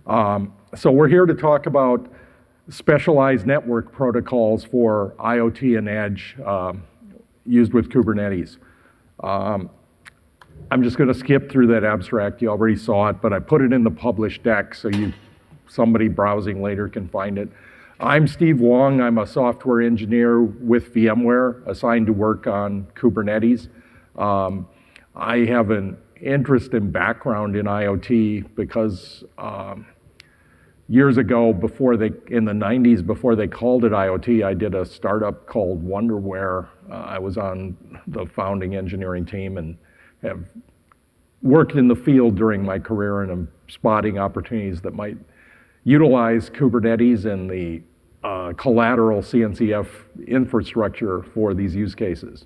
So we're here to talk about specialized network protocols for IoT and Edge used with Kubernetes. I'm just going to skip through that abstract. You already saw it, but I put it in the published deck so somebody browsing later can find it. I'm Steve Wong. I'm a software engineer with VMware assigned to work on Kubernetes. I have an interest and background in IoT because years ago, in the 90s, before they called it IoT, I did a startup called Wonderware. I was on the founding engineering team and have worked in the field during my career, and I'm spotting opportunities that might utilize Kubernetes and the collateral CNCF infrastructure for these use cases.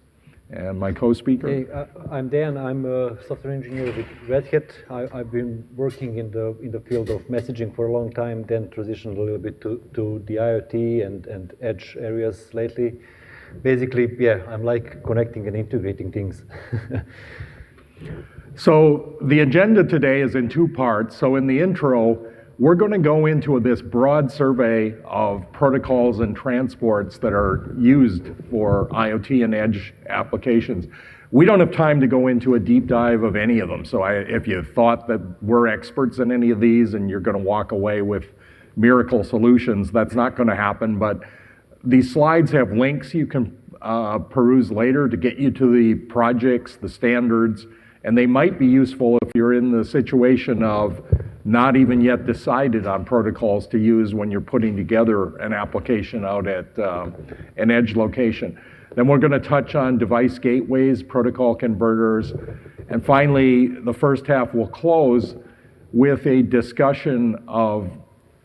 And my co-speaker? Hey, I'm Dan. I'm a software engineer with Red Hat. I've been working in the field of messaging for a long time, then transitioned a little bit to the IoT and Edge areas lately. Basically, yeah, I'm like connecting and integrating things. So the agenda today is in two parts. So in the intro, we're going to go into this broad survey of protocols and transports that are used for IoT and Edge applications. We don't have time to go into a deep dive of any of them. So if you thought that we're experts in any of these and you're going to walk away with miracle solutions, that's not going to happen. But these slides have links you can peruse later to get you to the projects, the standards, and they might be useful if you're in the situation of not even yet decided on protocols to use when you're putting together an application out at an edge location. Then we're going to touch on device gateways, protocol converters, and finally, the first half will close with a discussion of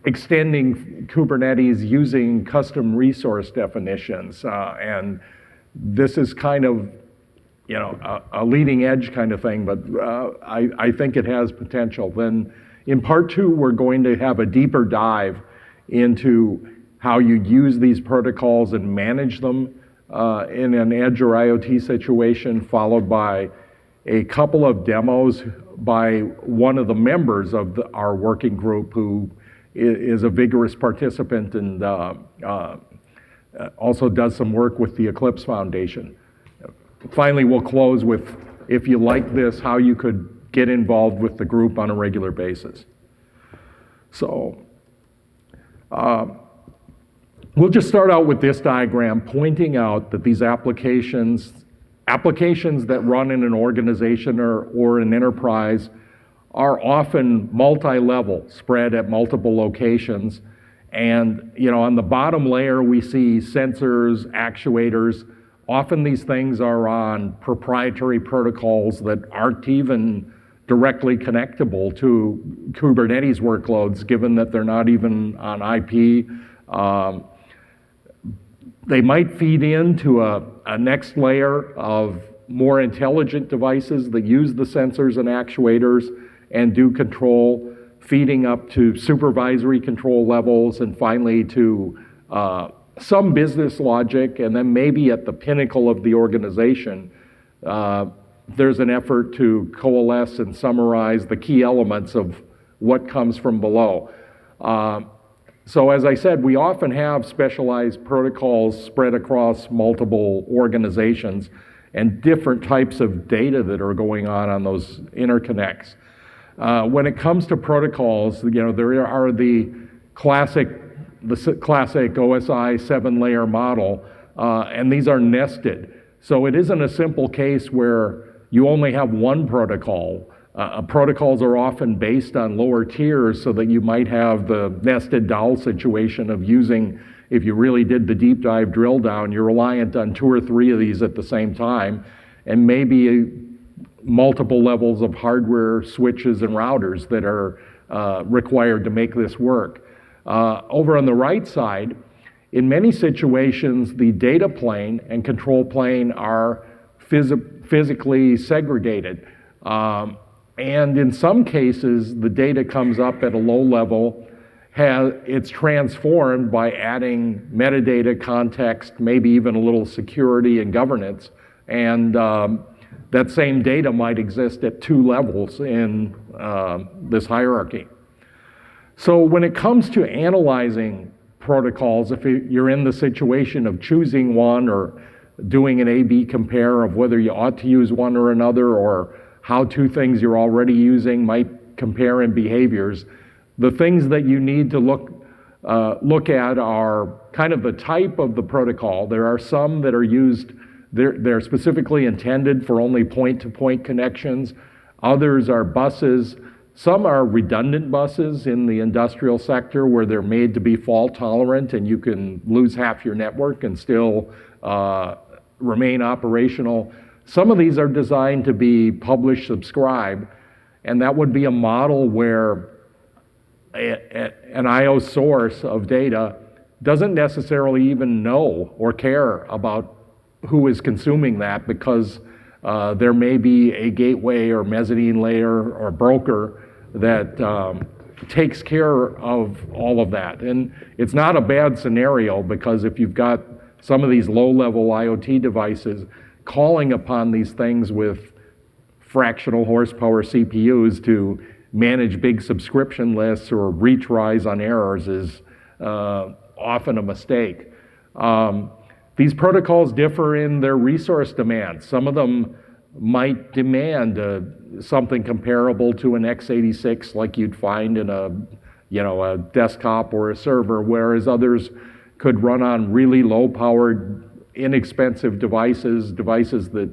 extending Kubernetes using custom resource definitions. And this is kind of a leading edge kind of thing, but I think it has potential. Then in part two, we're going to have a deeper dive into how you use these protocols and manage them in an Edge or IoT situation, followed by a couple of demos by one of the members of our working group who is a vigorous participant and also does some work with the Eclipse Foundation. Finally, we'll close with, if you like this, how you could get involved with the group on a regular basis. So we'll just start out with this diagram pointing out that these applications that run in an organization or an enterprise are often multi-level, spread at multiple locations. And on the bottom layer, we see sensors, actuators. Often these things are on proprietary protocols that aren't even directly connectable to Kubernetes workloads, given that they're not even on IP. They might feed into a next layer of more intelligent devices that use the sensors and actuators and do control, feeding up to supervisory control levels, and finally to some business logic, and then maybe at the pinnacle of the organization, there's an effort to coalesce and summarize the key elements of what comes from below. So as I said, we often have specialized protocols spread across multiple organizations and different types of data that are going on those interconnects. When it comes to protocols, there are the classic OSI 7-layer model, and these are nested. So it isn't a simple case where you only have one protocol. Protocols are often based on lower tiers so that you might have the nested doll situation of using, if you really did the deep dive drill down, you're reliant on 2 or 3 of these at the same time, and maybe multiple levels of hardware switches and routers that are required to make this work. Over on the right side, in many situations, the data plane and control plane are physically segregated. And in some cases, the data comes up at a low level. It's transformed by adding metadata, context, maybe even a little security and governance. And that same data might exist at 2 levels in this hierarchy. So when it comes to analyzing protocols, if you're in the situation of choosing one or doing an A/B compare of whether you ought to use one or another, or how two things you're already using might compare in behaviors, the things that you need to look at are kind of the type of the protocol. There are some that are used, they're specifically intended for only point-to-point connections. Others are buses. Some are redundant buses in the industrial sector where they're made to be fault tolerant and you can lose half your network and still remain operational. Some of these are designed to be publish, subscribe, and that would be a model where an I/O source of data doesn't necessarily even know or care about who is consuming that, because there may be a gateway or mezzanine layer or broker that takes care of all of that. And it's not a bad scenario, because if you've got some of these low-level IoT devices calling upon these things with fractional horsepower CPUs to manage big subscription lists or retries on errors is often a mistake. These protocols differ in their resource demands. Some of them might demand something comparable to an x86 like you'd find in a desktop or a server, whereas others could run on really low-powered, inexpensive devices that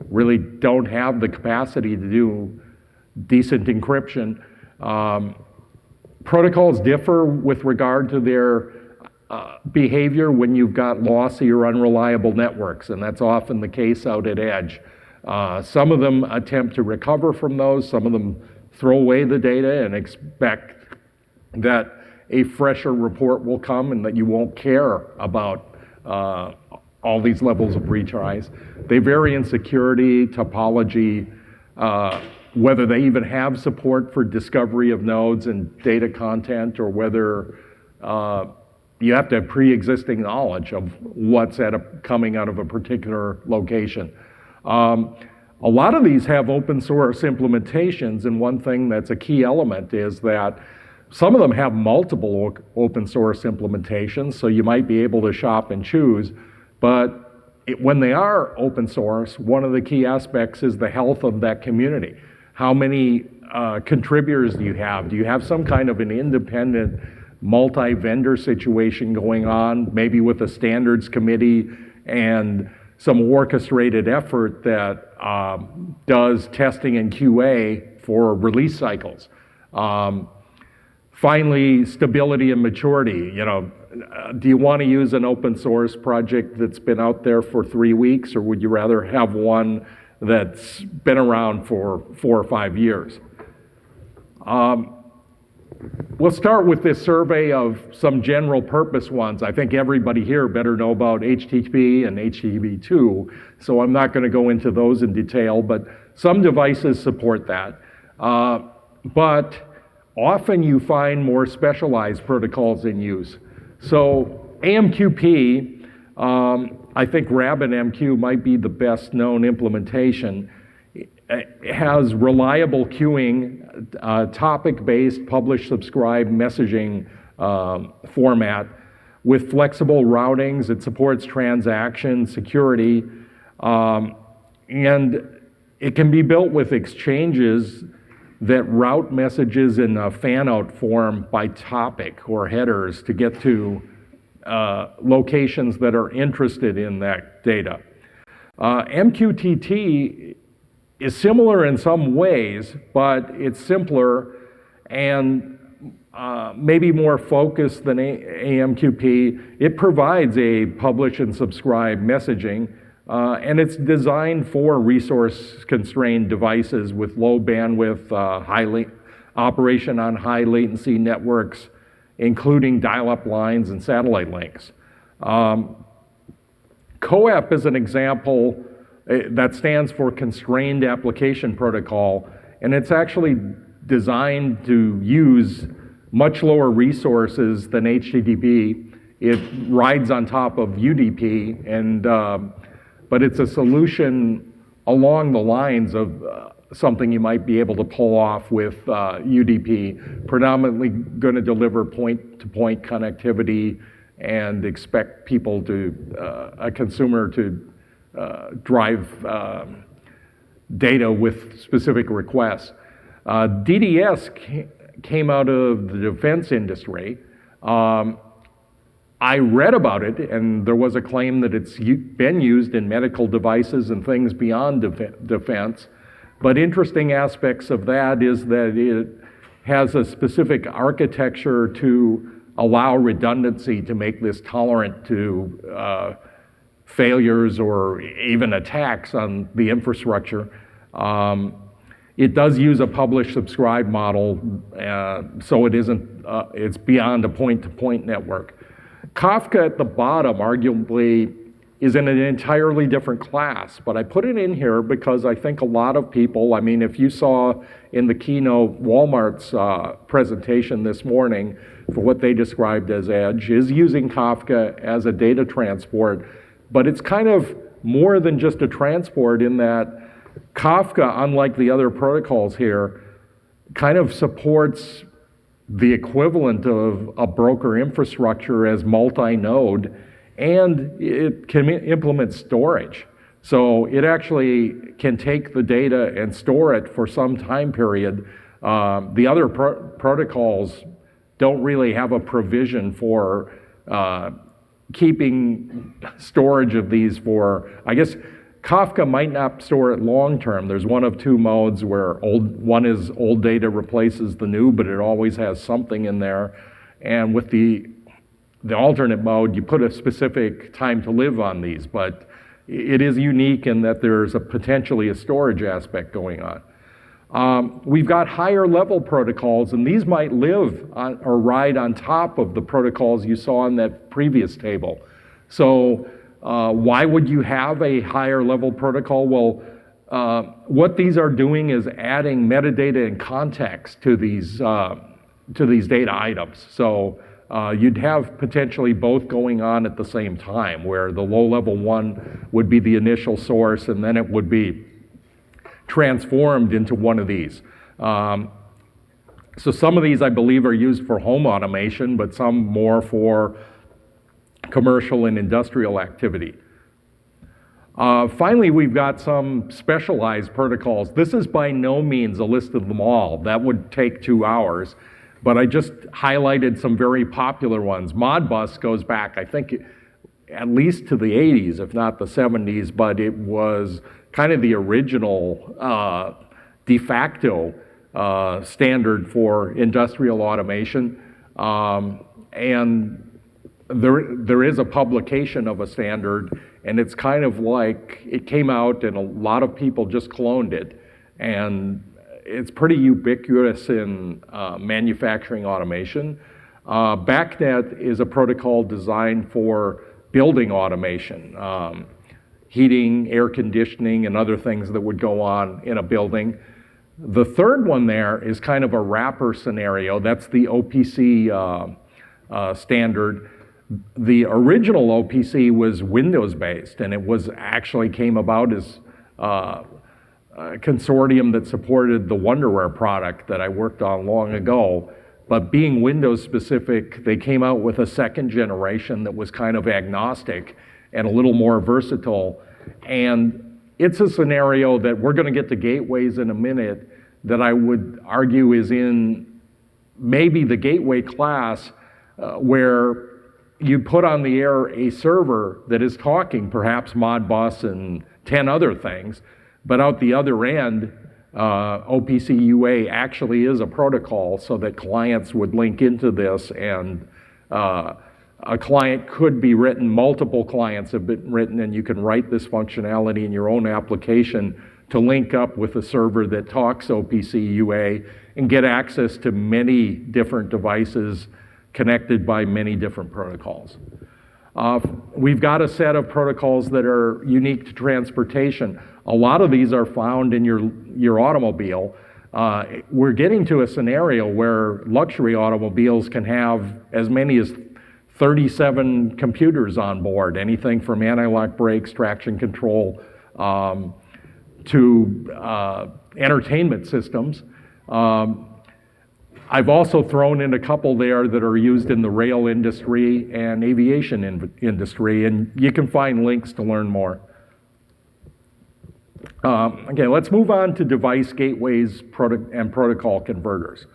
really don't have the capacity to do decent encryption. Protocols differ with regard to their behavior when you've got lossy or unreliable networks, and that's often the case out at edge. Some of them attempt to recover from those, some of them throw away the data and expect that a fresher report will come and that you won't care about all these levels of retries. They vary in security, topology, whether they even have support for discovery of nodes and data content, or whether you have to have pre-existing knowledge of what's coming out of a particular location. A lot of these have open source implementations, and one thing that's a key element is that some of them have multiple open source implementations, so you might be able to shop and choose, but when they are open source, one of the key aspects is the health of that community. How many contributors do you have? Do you have some kind of an independent multi-vendor situation going on, maybe with a standards committee and some orchestrated effort that does testing and QA for release cycles? Finally, stability and maturity. Do you want to use an open source project that's been out there for 3 weeks, or would you rather have one that's been around for 4 or 5 years? We'll start with this survey of some general purpose ones. I think everybody here better know about HTTP and HTTP2, so I'm not going to go into those in detail, but some devices support that. But often you find more specialized protocols in use. So AMQP, I think RabbitMQ might be the best known implementation. It has reliable queuing, topic-based publish subscribe messaging format with flexible routings. It supports transaction security, and it can be built with exchanges that route messages in a fan-out form by topic or headers to get to locations that are interested in that data. MQTT is similar in some ways, but it's simpler and maybe more focused than AMQP. It provides a publish and subscribe messaging, and it's designed for resource-constrained devices with low bandwidth, operation on high latency networks, including dial-up lines and satellite links. CoAP is an example that stands for Constrained Application Protocol, and it's actually designed to use much lower resources than HTTP. It rides on top of UDP, but it's a solution along the lines of something you might be able to pull off with UDP. Predominantly going to deliver point-to-point connectivity and expect people to, a consumer to drive data with specific requests. DDS came out of the defense industry. I read about it, and there was a claim that it's been used in medical devices and things beyond defense. But interesting aspects of that is that it has a specific architecture to allow redundancy to make this tolerant to failures or even attacks on the infrastructure. It does use a publish-subscribe model, so it isn't, it's beyond a point-to-point network. Kafka at the bottom, arguably, is in an entirely different class, but I put it in here because I think a lot of people, I mean, if you saw in the keynote Walmart's presentation this morning for what they described as Edge, is using Kafka as a data transport, but it's kind of more than just a transport in that Kafka, unlike the other protocols here, kind of supports the equivalent of a broker infrastructure as multi-node, and it can implement storage. So it actually can take the data and store it for some time period. The other protocols don't really have a provision for keeping storage of these for, I guess, Kafka might not store it long term. There's one of two modes where one is old data replaces the new, but it always has something in there. And with the alternate mode, you put a specific time to live on these, but it is unique in that there's potentially a storage aspect going on. We've got higher level protocols, and these might live on, or ride on top of the protocols you saw in that previous table. So why would you have a higher level protocol? Well, what these are doing is adding metadata and context to these data items. So you'd have potentially both going on at the same time, where the low level one would be the initial source, and then it would be transformed into one of these. So some of these, I believe, are used for home automation, but some more for commercial and industrial activity. Finally, we've got some specialized protocols. This is by no means a list of them all. That would take 2 hours, but I just highlighted some very popular ones. Modbus goes back, I think, at least to the 80s, if not the 70s, but it was kind of the original de facto standard for industrial automation. And there is a publication of a standard, and it's kind of like it came out and a lot of people just cloned it. And it's pretty ubiquitous in manufacturing automation. BACnet is a protocol designed for building automation, heating, air conditioning, and other things that would go on in a building. The third one there is kind of a wrapper scenario. That's the OPC standard. The original OPC was Windows-based, and it was actually came about as a consortium that supported the Wonderware product that I worked on long ago. But being Windows-specific, they came out with a second generation that was kind of agnostic and a little more versatile. And it's a scenario that we're going to get to gateways in a minute that I would argue is in maybe the gateway class where you put on the air a server that is talking perhaps Modbus and 10 other things, but out the other end, OPC UA actually is a protocol so that clients would link into this, and a client could be written, multiple clients have been written, and you can write this functionality in your own application to link up with a server that talks OPC UA and get access to many different devices connected by many different protocols. We've got a set of protocols that are unique to transportation. A lot of these are found in your automobile. We're getting to a scenario where luxury automobiles can have as many as 37 computers on board, anything from anti-lock brakes, traction control, to entertainment systems. I've also thrown in a couple there that are used in the rail industry and aviation industry, and you can find links to learn more. Okay, let's move on to device gateways and protocol converters.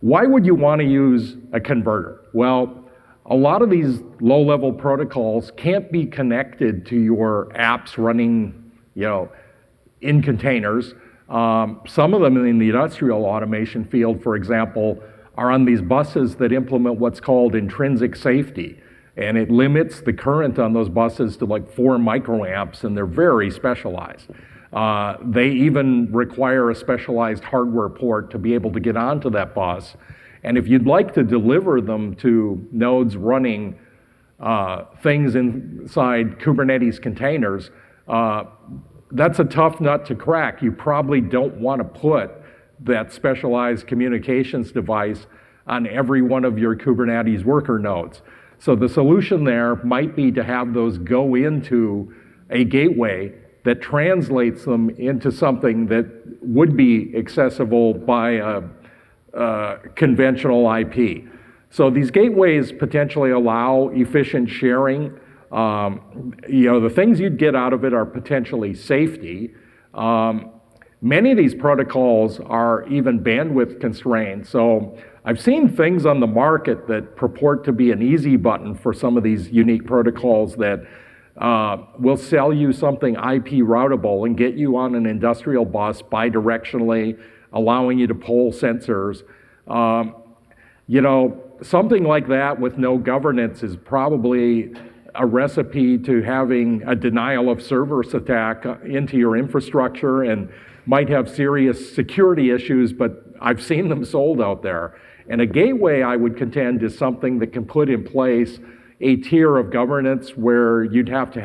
Why would you want to use a converter? Well, a lot of these low-level protocols can't be connected to your apps running, in containers. Some of them in the industrial automation field, for example, are on these buses that implement what's called intrinsic safety. And it limits the current on those buses to like 4 microamps, and they're very specialized. They even require a specialized hardware port to be able to get onto that bus. And if you'd like to deliver them to nodes running things inside Kubernetes containers, that's a tough nut to crack. You probably don't want to put that specialized communications device on every one of your Kubernetes worker nodes. So the solution there might be to have those go into a gateway that translates them into something that would be accessible by a conventional IP. So these gateways potentially allow efficient sharing. The things you'd get out of it are potentially safety. Many of these protocols are even bandwidth constrained. So I've seen things on the market that purport to be an easy button for some of these unique protocols that will sell you something IP routable and get you on an industrial bus bidirectionally, allowing you to poll sensors. Something like that with no governance is probably a recipe to having a denial of service attack into your infrastructure and might have serious security issues, but I've seen them sold out there. And a gateway, I would contend, is something that can put in place a tier of governance where you'd have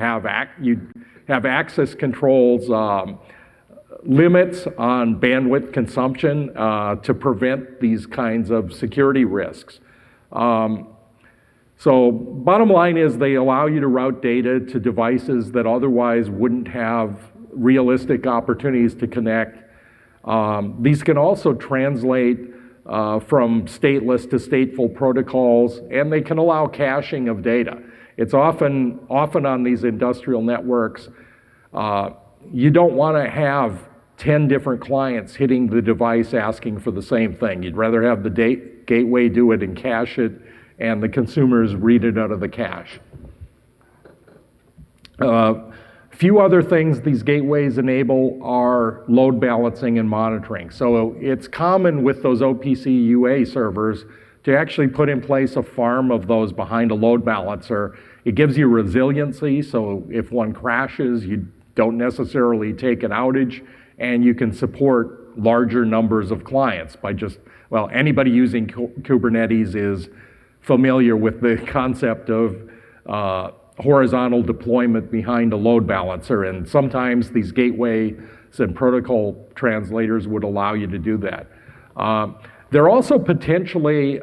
access controls, limits on bandwidth consumption to prevent these kinds of security risks. So bottom line is they allow you to route data to devices that otherwise wouldn't have realistic opportunities to connect. These can also translate from stateless to stateful protocols, and they can allow caching of data. It's often on these industrial networks, you don't want to have 10 different clients hitting the device asking for the same thing. You'd rather have the gateway do it and cache it, and the consumers read it out of the cache. Few other things these gateways enable are load balancing and monitoring. So it's common with those OPC UA servers to actually put in place a farm of those behind a load balancer. It gives you resiliency, so if one crashes, you don't necessarily take an outage, and you can support larger numbers of clients by anybody using Kubernetes is familiar with the concept of horizontal deployment behind a load balancer, and sometimes these gateways and protocol translators would allow you to do that. They're also potentially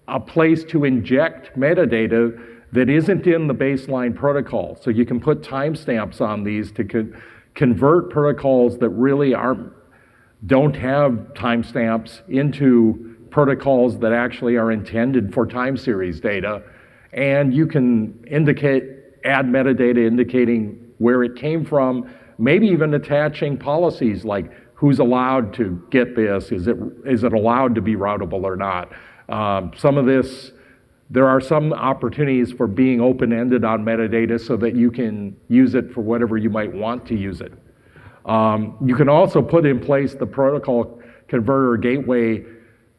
a place to inject metadata that isn't in the baseline protocol. So you can put timestamps on these to convert protocols that really don't have timestamps into protocols that actually are intended for time series data. And you can add metadata indicating where it came from, maybe even attaching policies like who's allowed to get this, is it allowed to be routable or not. There are some opportunities for being open-ended on metadata so that you can use it for whatever you might want to use it. You can also put in place the protocol converter gateway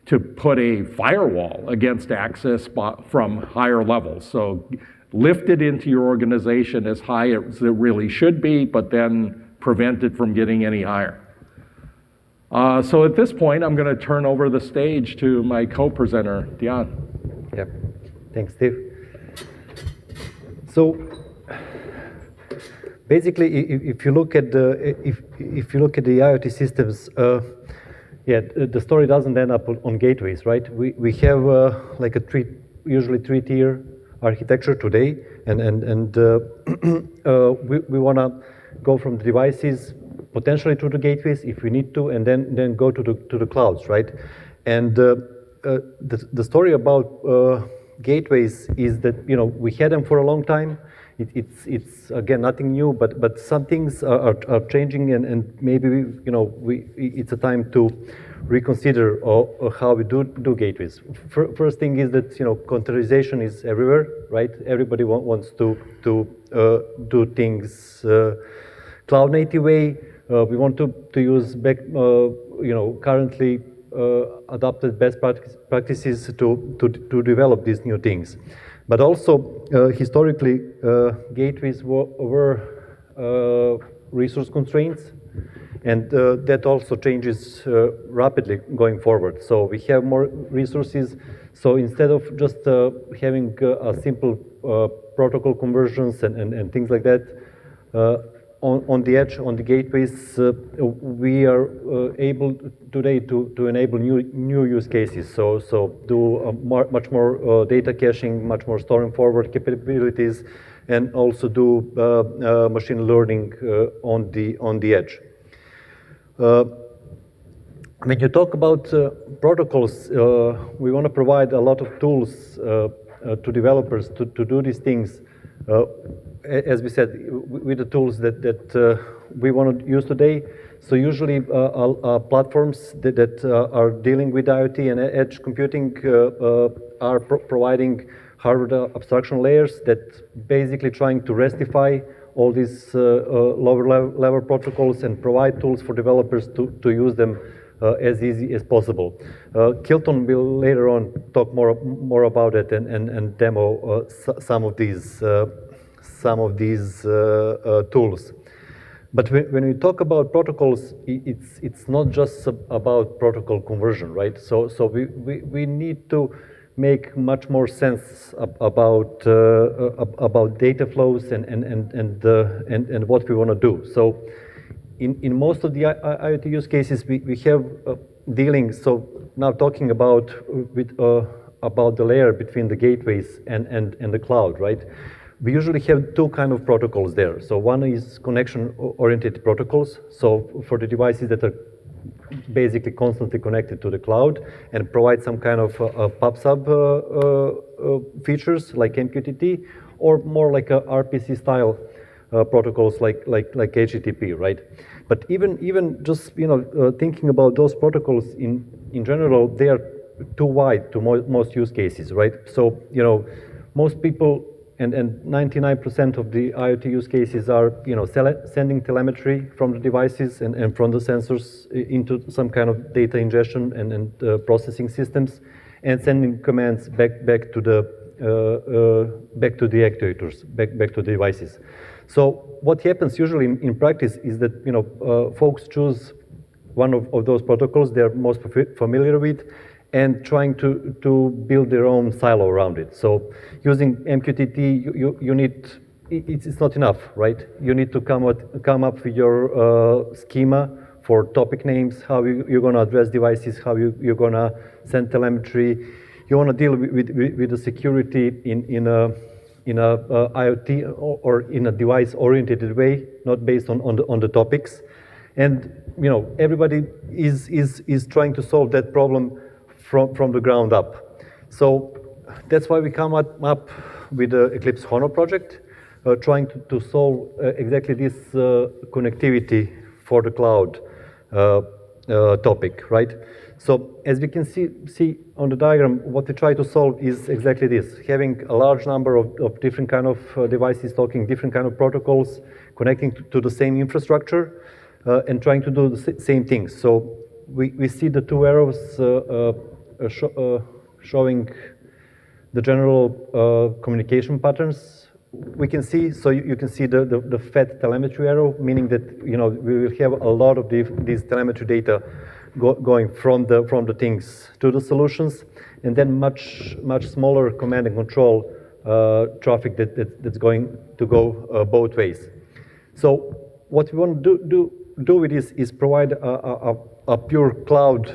to put a firewall against access from higher levels. So lift it into your organization as high as it really should be, but then prevent it from getting any higher. So at this point, I'm going to turn over the stage to my co-presenter, Dejan. Yeah, thanks, Steve. So basically, if you look at the IoT systems, the story doesn't end up on gateways, right? We have like usually three-tier architecture today, and we want to go from the devices potentially to the gateways if we need to, and then go to the clouds, right? And the story about gateways is that we had them for a long time. It's again nothing new, but some things are changing, and maybe it's a time to reconsider how we do gateways. First thing is that containerization is everywhere, right? Everybody wants to do things cloud native way. We want to use currently adopted best practices to develop these new things. But also, historically, gateways were resource constraints, and that also changes rapidly going forward. So we have more resources. So instead of just having a simple protocol conversions and things like that, on the edge, on the gateways, we are able today to enable new use cases. So do much more data caching, much more storing forward capabilities, and also do machine learning on the edge. When you talk about protocols, we want to provide a lot of tools to developers to do these things. As we said, with the tools that we want to use today. So usually platforms that are dealing with IoT and edge computing are providing hardware abstraction layers that basically trying to rectify all these lower level protocols and provide tools for developers to use them as easy as possible. Kilton will later on talk more about it and demo some of these tools. But when we talk about protocols, it's not just about protocol conversion, right? So we need to make much more sense about data flows and what we want to do. So in most of the IoT use cases, we have dealing. So now talking about the layer between the gateways and the cloud, right? We usually have two kind of protocols there. So one is connection-oriented protocols. So for the devices that are basically constantly connected to the cloud and provide some kind of pub/sub features like MQTT, or more like a RPC style protocols like HTTP, right? But even just thinking about those protocols in general, they are too wide to most use cases, right? So most people and 99% of the IoT use cases are sending telemetry from the devices and from the sensors into some kind of data ingestion and processing systems, and sending commands back to the actuators, back to the devices. So what happens usually in practice is that folks choose one of those protocols they're most familiar with, and trying to build their own silo around it. So using MQTT, you need, it's not enough, right? You need to come up with your schema for topic names, how you're going to address devices, how you're going to send telemetry. You want to deal with the security in a IoT or in a device-oriented way, not based on the topics. And everybody is trying to solve that problem from the ground up. So that's why we come up with the Eclipsehana project, trying to solve exactly this connectivity for the cloud topic, right? So as we can see on the diagram, what we try to solve is exactly this, having a large number of different kind of devices talking different kind of protocols, connecting to the same infrastructure, and trying to do the same things. So we see the two arrows showing the general communication patterns. We can see, so you can see the fat telemetry arrow, meaning that we will have a lot of these telemetry data going from the things to the solutions, and then much smaller command and control traffic that's going to go both ways. So what we want to do with this is provide a pure cloud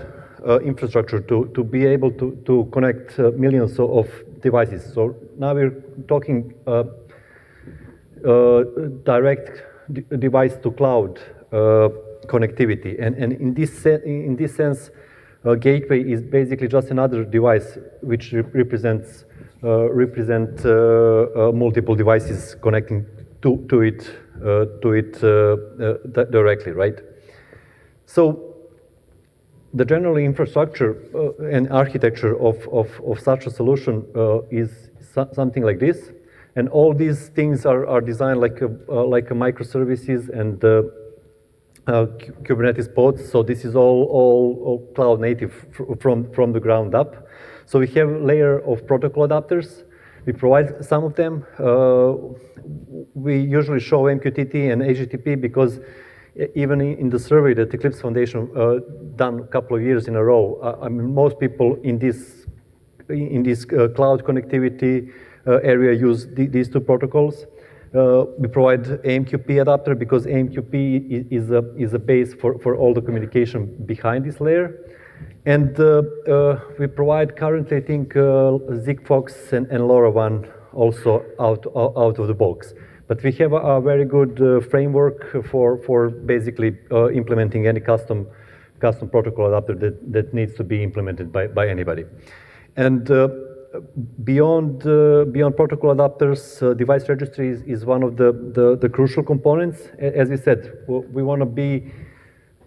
infrastructure to be able to connect millions of devices. So now we're talking direct device to cloud connectivity. And in this sense, a gateway is basically just another device which represent multiple devices connecting to it directly, right? So the general infrastructure and architecture of such a solution is something like this, and all these things are designed like a microservices and Kubernetes pods. So this is all cloud native from the ground up. So we have a layer of protocol adapters. We provide some of them. We usually show MQTT and HTTP because even in the survey that Eclipse Foundation done a couple of years in a row, I mean, most people in this cloud connectivity area use these two protocols. We provide AMQP adapter because AMQP is a base for all the communication behind this layer. And we provide currently, I think, Sigfox and LoRaWAN also out of the box. But we have a very good framework for basically implementing any custom protocol adapter that needs to be implemented by anybody. And beyond protocol adapters, device registry is one of the crucial components. As we said, we want to be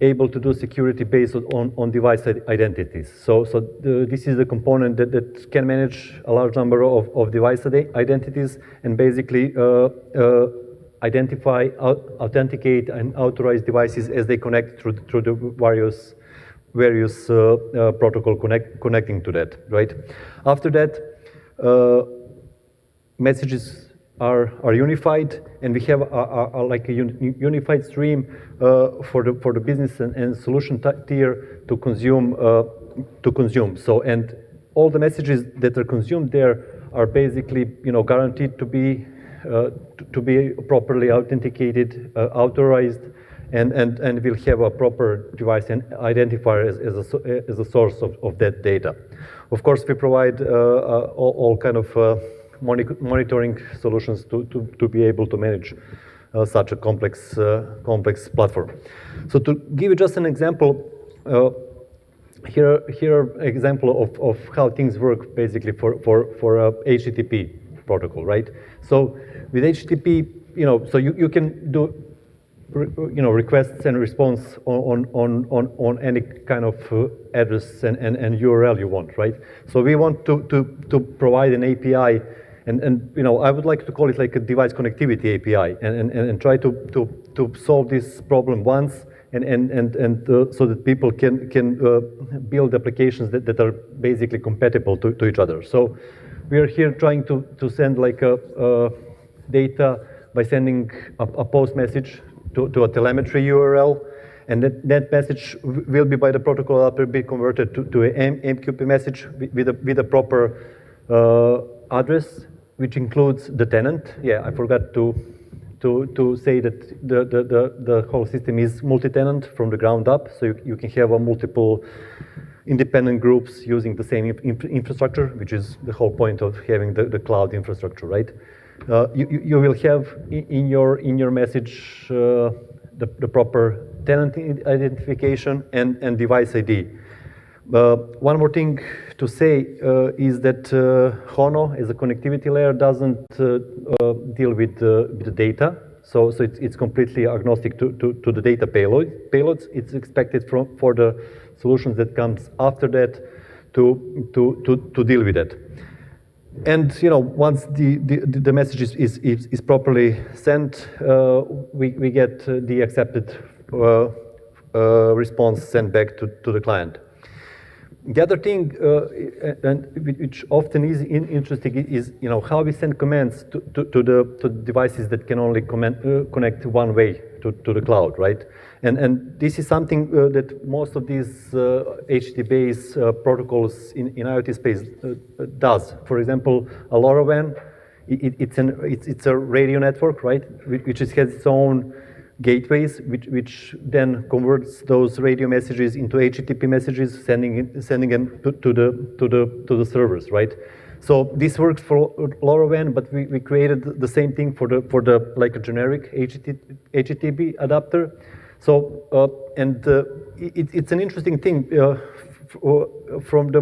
able to do security based on device identities. So this is the component that can manage a large number of device identities and basically identify, authenticate, and authorize devices as they connect through the various protocol connecting to that, right? After that, messages are unified, and we have like a unified stream for the business and solution tier to consume. So, and all the messages that are consumed there are basically, guaranteed to be properly authenticated, authorized, and will have a proper device and identifier as a source of that data. Of course, we provide all kind of monitoring solutions to be able to manage such a complex platform. So to give you just an example, here example of how things work basically for a HTTP protocol, right? So with HTTP, so you can do requests and response on any kind of address and URL you want, right? So we want to provide an API, and I would like to call it like a device connectivity API, and try to solve this problem once, and so that people can build applications that are basically compatible to each other. So we are here trying to send like a data by sending a post message to a telemetry URL, and that message will be by the protocol adapter be converted to an MQP message with a proper address, which includes the tenant. Yeah, I forgot to say that the whole system is multi-tenant from the ground up, so you can have multiple independent groups using the same infrastructure, which is the whole point of having the cloud infrastructure, right? You will have in your message the proper tenant identification and device ID. One more thing to say is that Hono as a connectivity layer doesn't deal with the data, so it's completely agnostic to the data payloads. It's expected for the solutions that comes after that to deal with that. And once the message is properly sent, we get the accepted response sent back to the client. The other thing, which often is interesting, is how we send commands to the devices that can only connect one way to the cloud, right? And this is something that most of these HTTP-based protocols in IoT space does. For example, a LoRaWAN, it's a radio network, right? Which has its own gateways, which then converts those radio messages into HTTP messages, sending them to the servers, right? So this works for LoRaWAN, but we created the same thing for the like a generic HTTP adapter. So, it's an interesting thing from the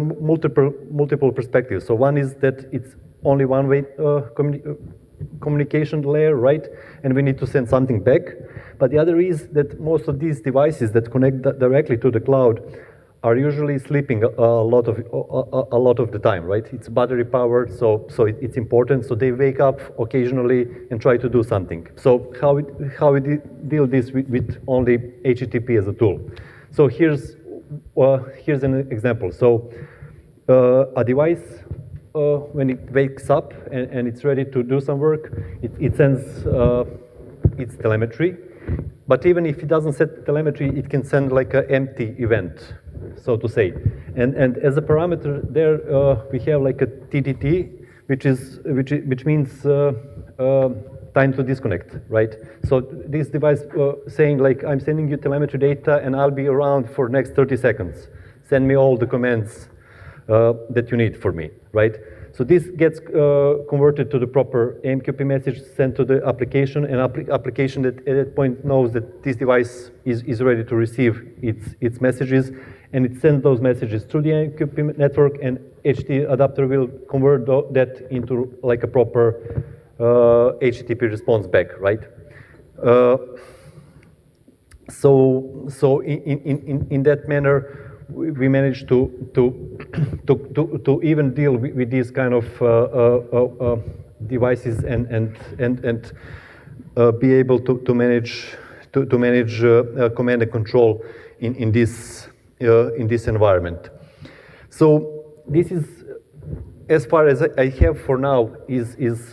multiple perspectives. So one is that it's only one-way communication layer, right? And we need to send something back. But the other is that most of these devices that connect directly to the cloud are usually sleeping a lot of the time, right? It's battery powered, so it's important. So they wake up occasionally and try to do something. So how we deal this with only HTTP as a tool? So here's an example. So a device, when it wakes up and it's ready to do some work, it sends its telemetry. But even if it doesn't set telemetry, it can send like an empty event, so to say. And as a parameter there, we have like a TTT, which means time to disconnect, right? So this device saying like, I'm sending you telemetry data and I'll be around for next 30 seconds. Send me all the commands that you need for me, right? So this gets converted to the proper AMQP message sent to the application, and application that at that point knows that this device is ready to receive its messages, and it sends those messages through the AMQP network, and HT adapter will convert that into like a proper HTTP response back, right? So in that manner, we managed to even deal with these kind of devices and be able to manage command and control in this environment. So this is, as far as I have for now, is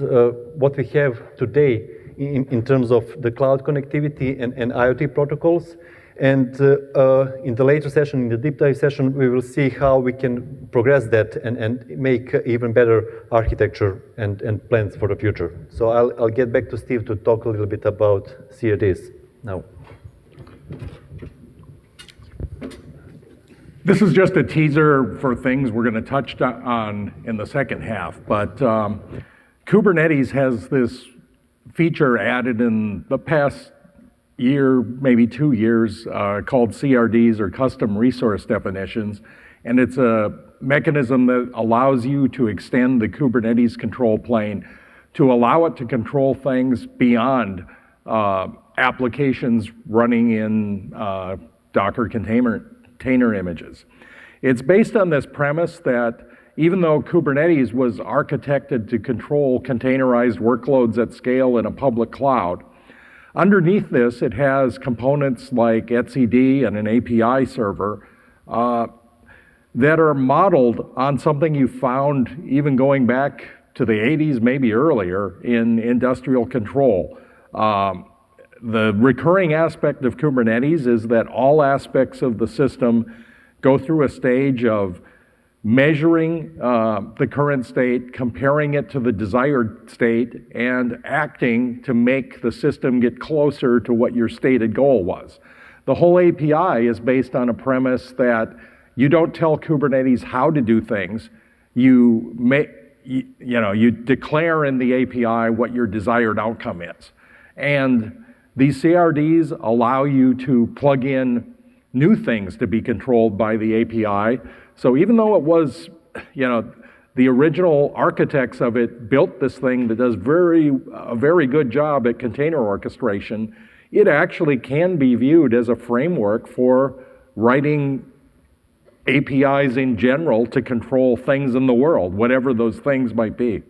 what we have today in terms of the cloud connectivity and IoT protocols. And in the later session, in the deep dive session, we will see how we can progress that and make even better architecture and plans for the future. So I'll get back to Steve to talk a little bit about CRDs now. This is just a teaser for things we're going to touch on in the second half, but Kubernetes has this feature added in the past year, maybe 2 years, called CRDs, or custom resource definitions. And it's a mechanism that allows you to extend the Kubernetes control plane to allow it to control things beyond applications running in Docker container images. It's based on this premise that even though Kubernetes was architected to control containerized workloads at scale in a public cloud, underneath this, it has components like etcd and an API server that are modeled on something you found even going back to the 80s, maybe earlier, in industrial control. The recurring aspect of Kubernetes is that all aspects of the system go through a stage of measuring the current state, comparing it to the desired state, and acting to make the system get closer to what your stated goal was. The whole API is based on a premise that you don't tell Kubernetes how to do things. You declare in the API what your desired outcome is. And these CRDs allow you to plug in new things to be controlled by the API. So even though it was, the original architects of it built this thing that does a very good job at container orchestration, it actually can be viewed as a framework for writing APIs in general to control things in the world, whatever those things might be.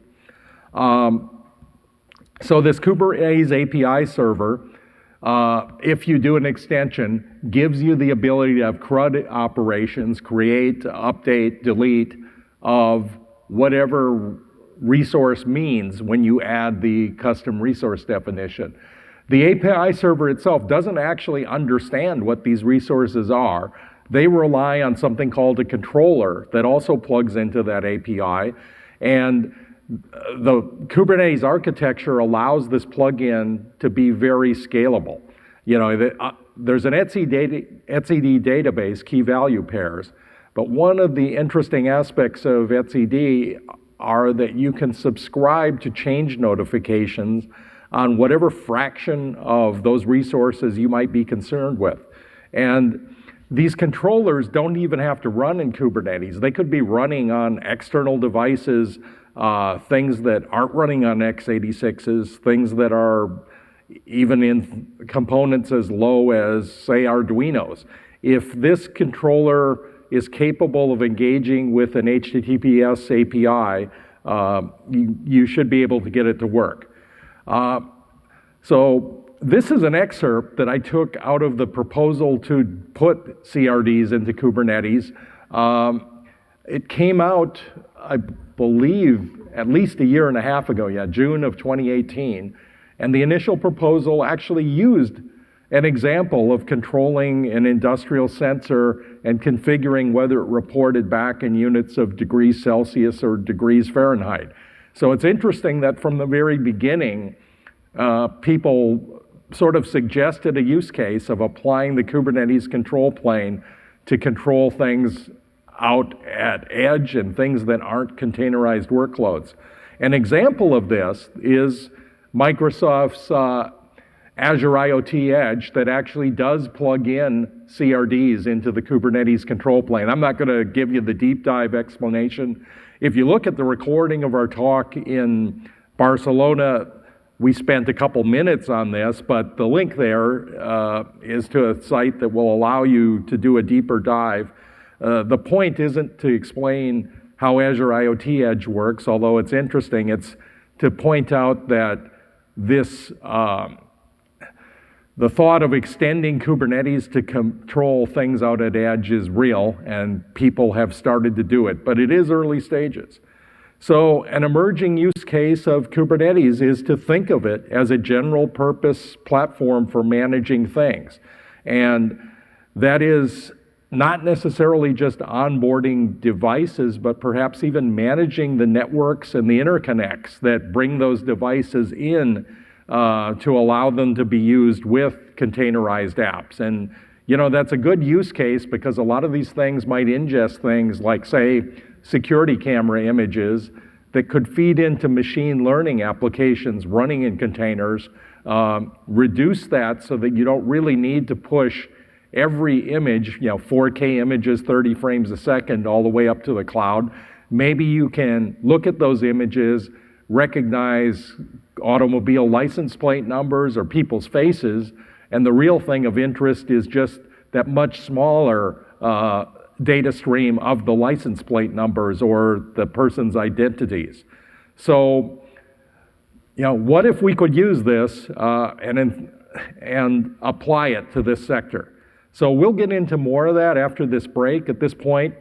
So this Kubernetes API server, if you do an extension, gives you the ability to have CRUD operations, create, update, delete, of whatever resource means when you add the custom resource definition. The API server itself doesn't actually understand what these resources are. They rely on something called a controller that also plugs into that API. And the Kubernetes architecture allows this plugin to be very scalable. There's an etcd database, key value pairs, but one of the interesting aspects of etcd are that you can subscribe to change notifications on whatever fraction of those resources you might be concerned with. And these controllers don't even have to run in Kubernetes. They could be running on external devices, things that aren't running on x86s, things that are even in components as low as, say, Arduinos. If this controller is capable of engaging with an HTTPS API, you should be able to get it to work. So this is an excerpt that I took out of the proposal to put CRDs into Kubernetes. It came out, I believe, at least a year and a half ago, June of 2018. And the initial proposal actually used an example of controlling an industrial sensor and configuring whether it reported back in units of degrees Celsius or degrees Fahrenheit. So it's interesting that from the very beginning, people sort of suggested a use case of applying the Kubernetes control plane to control things out at edge and things that aren't containerized workloads. An example of this is Microsoft's Azure IoT Edge that actually does plug in CRDs into the Kubernetes control plane. I'm not going to give you the deep dive explanation. If you look at the recording of our talk in Barcelona, we spent a couple minutes on this, but the link there is to a site that will allow you to do a deeper dive. The point isn't to explain how Azure IoT Edge works, although it's interesting. It's to point out that this the thought of extending Kubernetes to control things out at edge is real, and people have started to do it, but it is early stages. So an emerging use case of Kubernetes is to think of it as a general purpose platform for managing things. And that is not necessarily just onboarding devices, but perhaps even managing the networks and the interconnects that bring those devices in to allow them to be used with containerized apps. And you know, that's a good use case because a lot of these things might ingest things like, say, security camera images that could feed into machine learning applications running in containers, reduce that so that you don't really need to push every image, 4K images, 30 frames a second, all the way up to the cloud. Maybe you can look at those images, recognize automobile license plate numbers or people's faces, and the real thing of interest is just that much smaller data stream of the license plate numbers or the person's identities. So, what if we could use this and apply it to this sector? So we'll get into more of that after this break. At this point,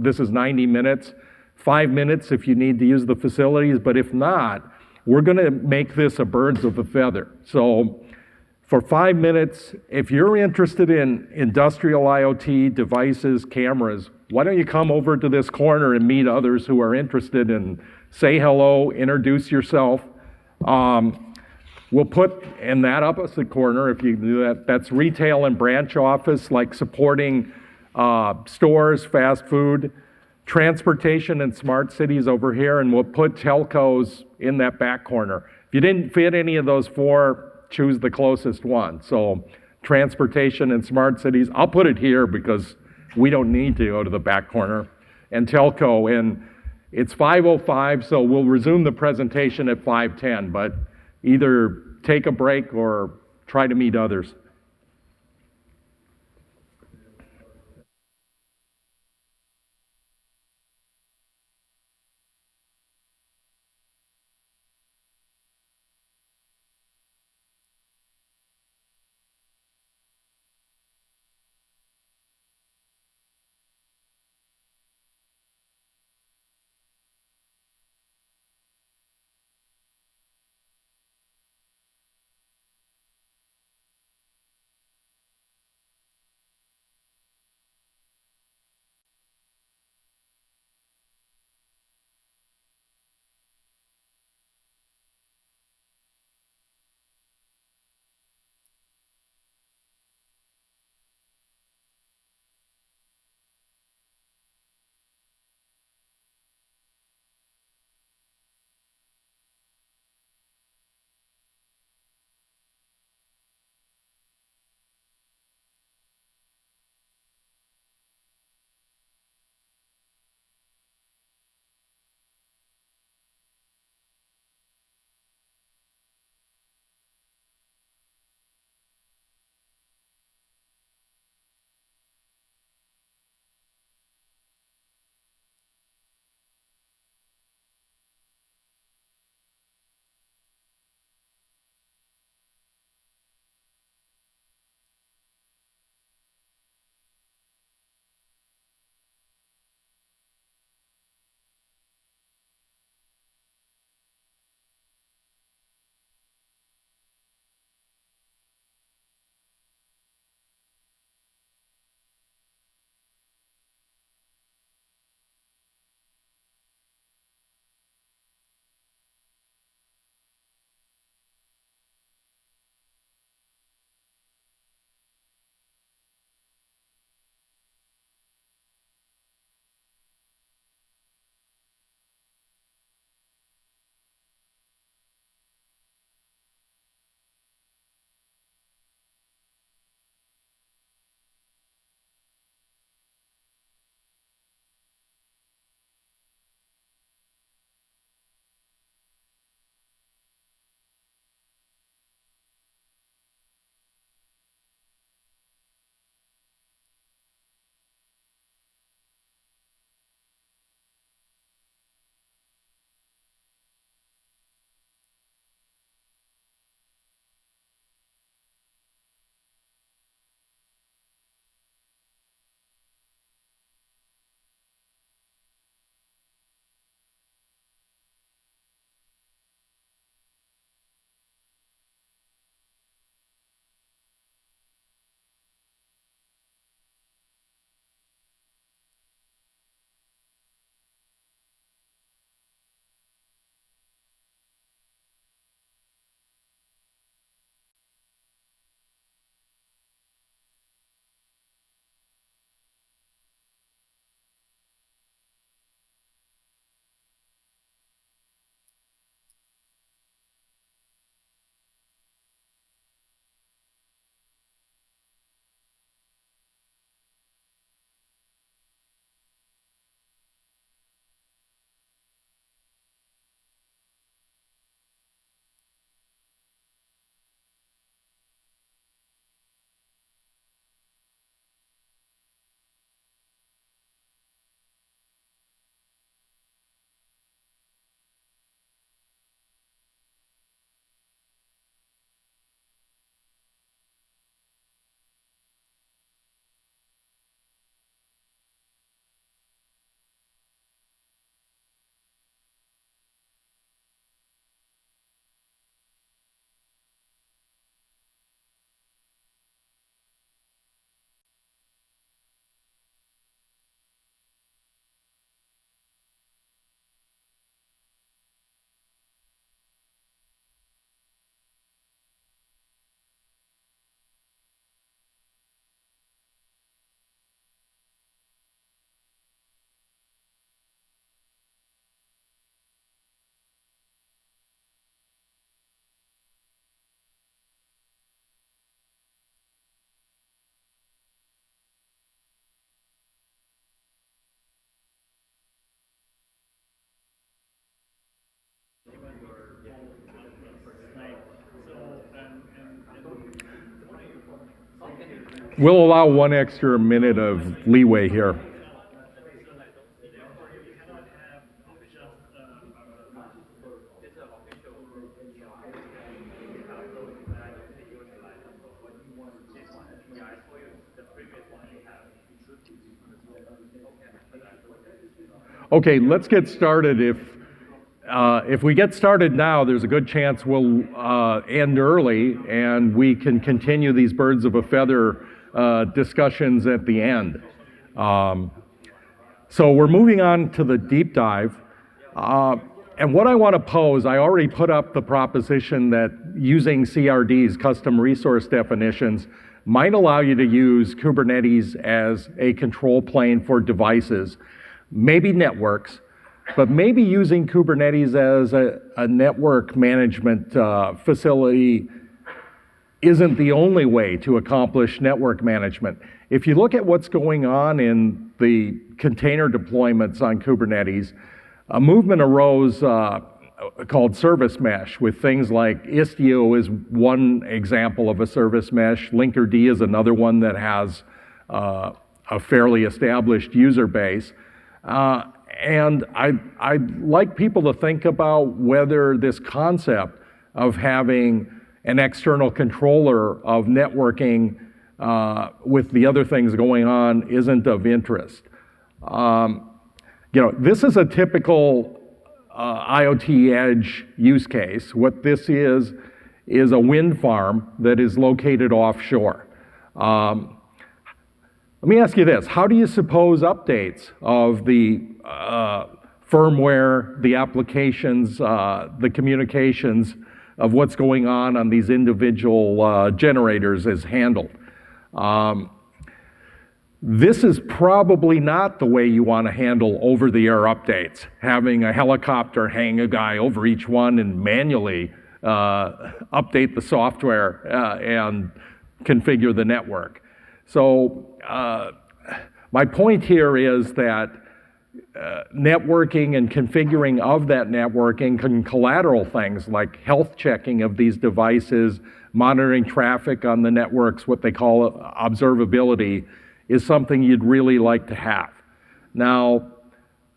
this is 90 minutes, 5 minutes if you need to use the facilities, but if not, we're going to make this a birds of a feather. So for 5 minutes, if you're interested in industrial IoT devices, cameras, why don't you come over to this corner and meet others who are interested and say hello, introduce yourself. We'll put in that opposite corner, if you do that, that's retail and branch office, like supporting stores, fast food, transportation and smart cities over here, and we'll put telcos in that back corner. If you didn't fit any of those four, choose the closest one. So transportation and smart cities, I'll put it here because we don't need to go to the back corner. And telco, and it's 5:05, so we'll resume the presentation at 5:10, but either take a break or try to meet others. We'll allow 1 extra minute of leeway here. Okay, let's get started. If we get started now, there's a good chance we'll end early and we can continue these birds of a feather discussions at the end. So we're moving on to the deep dive. And what I want to pose, I already put up the proposition that using CRDs, custom resource definitions, might allow you to use Kubernetes as a control plane for devices, maybe networks, but maybe using Kubernetes as a network management facility isn't the only way to accomplish network management. If you look at what's going on in the container deployments on Kubernetes, a movement arose called service mesh with things like Istio is one example of a service mesh. Linkerd is another one that has a fairly established user base. And I'd like people to think about whether this concept of having an external controller of networking with the other things going on isn't of interest. This is a typical IoT Edge use case. What this is a wind farm that is located offshore. Let me ask you this, how do you suppose updates of the firmware, the applications, the communications of what's going on these individual generators is handled? This is probably not the way you want to handle over-the-air updates, having a helicopter hang a guy over each one and manually update the software and configure the network. So my point here is that networking and configuring of that networking can collateral things like health checking of these devices, monitoring traffic on the networks, what they call observability, is something you'd really like to have. Now,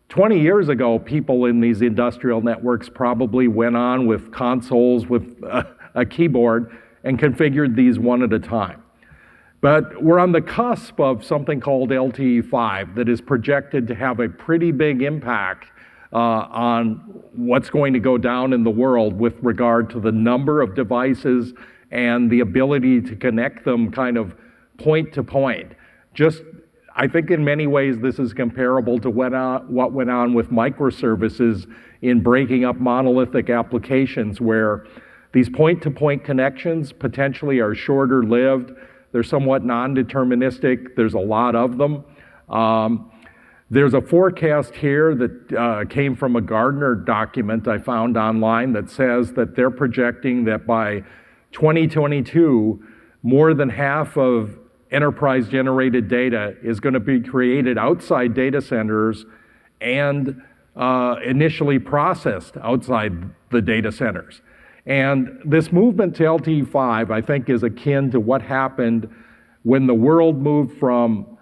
20 years ago, people in these industrial networks probably went on with consoles with a keyboard and configured these one at a time. But we're on the cusp of something called LTE-5 that is projected to have a pretty big impact on what's going to go down in the world with regard to the number of devices and the ability to connect them kind of point to point. I think in many ways this is comparable to what went on with microservices in breaking up monolithic applications where these point-to-point connections potentially are shorter lived. They're somewhat non-deterministic. There's a lot of them. There's a forecast here that came from a Gartner document I found online that says that they're projecting that by 2022, more than half of enterprise-generated data is going to be created outside data centers and initially processed outside the data centers. And this movement to LTE-5, I think, is akin to what happened when the world moved from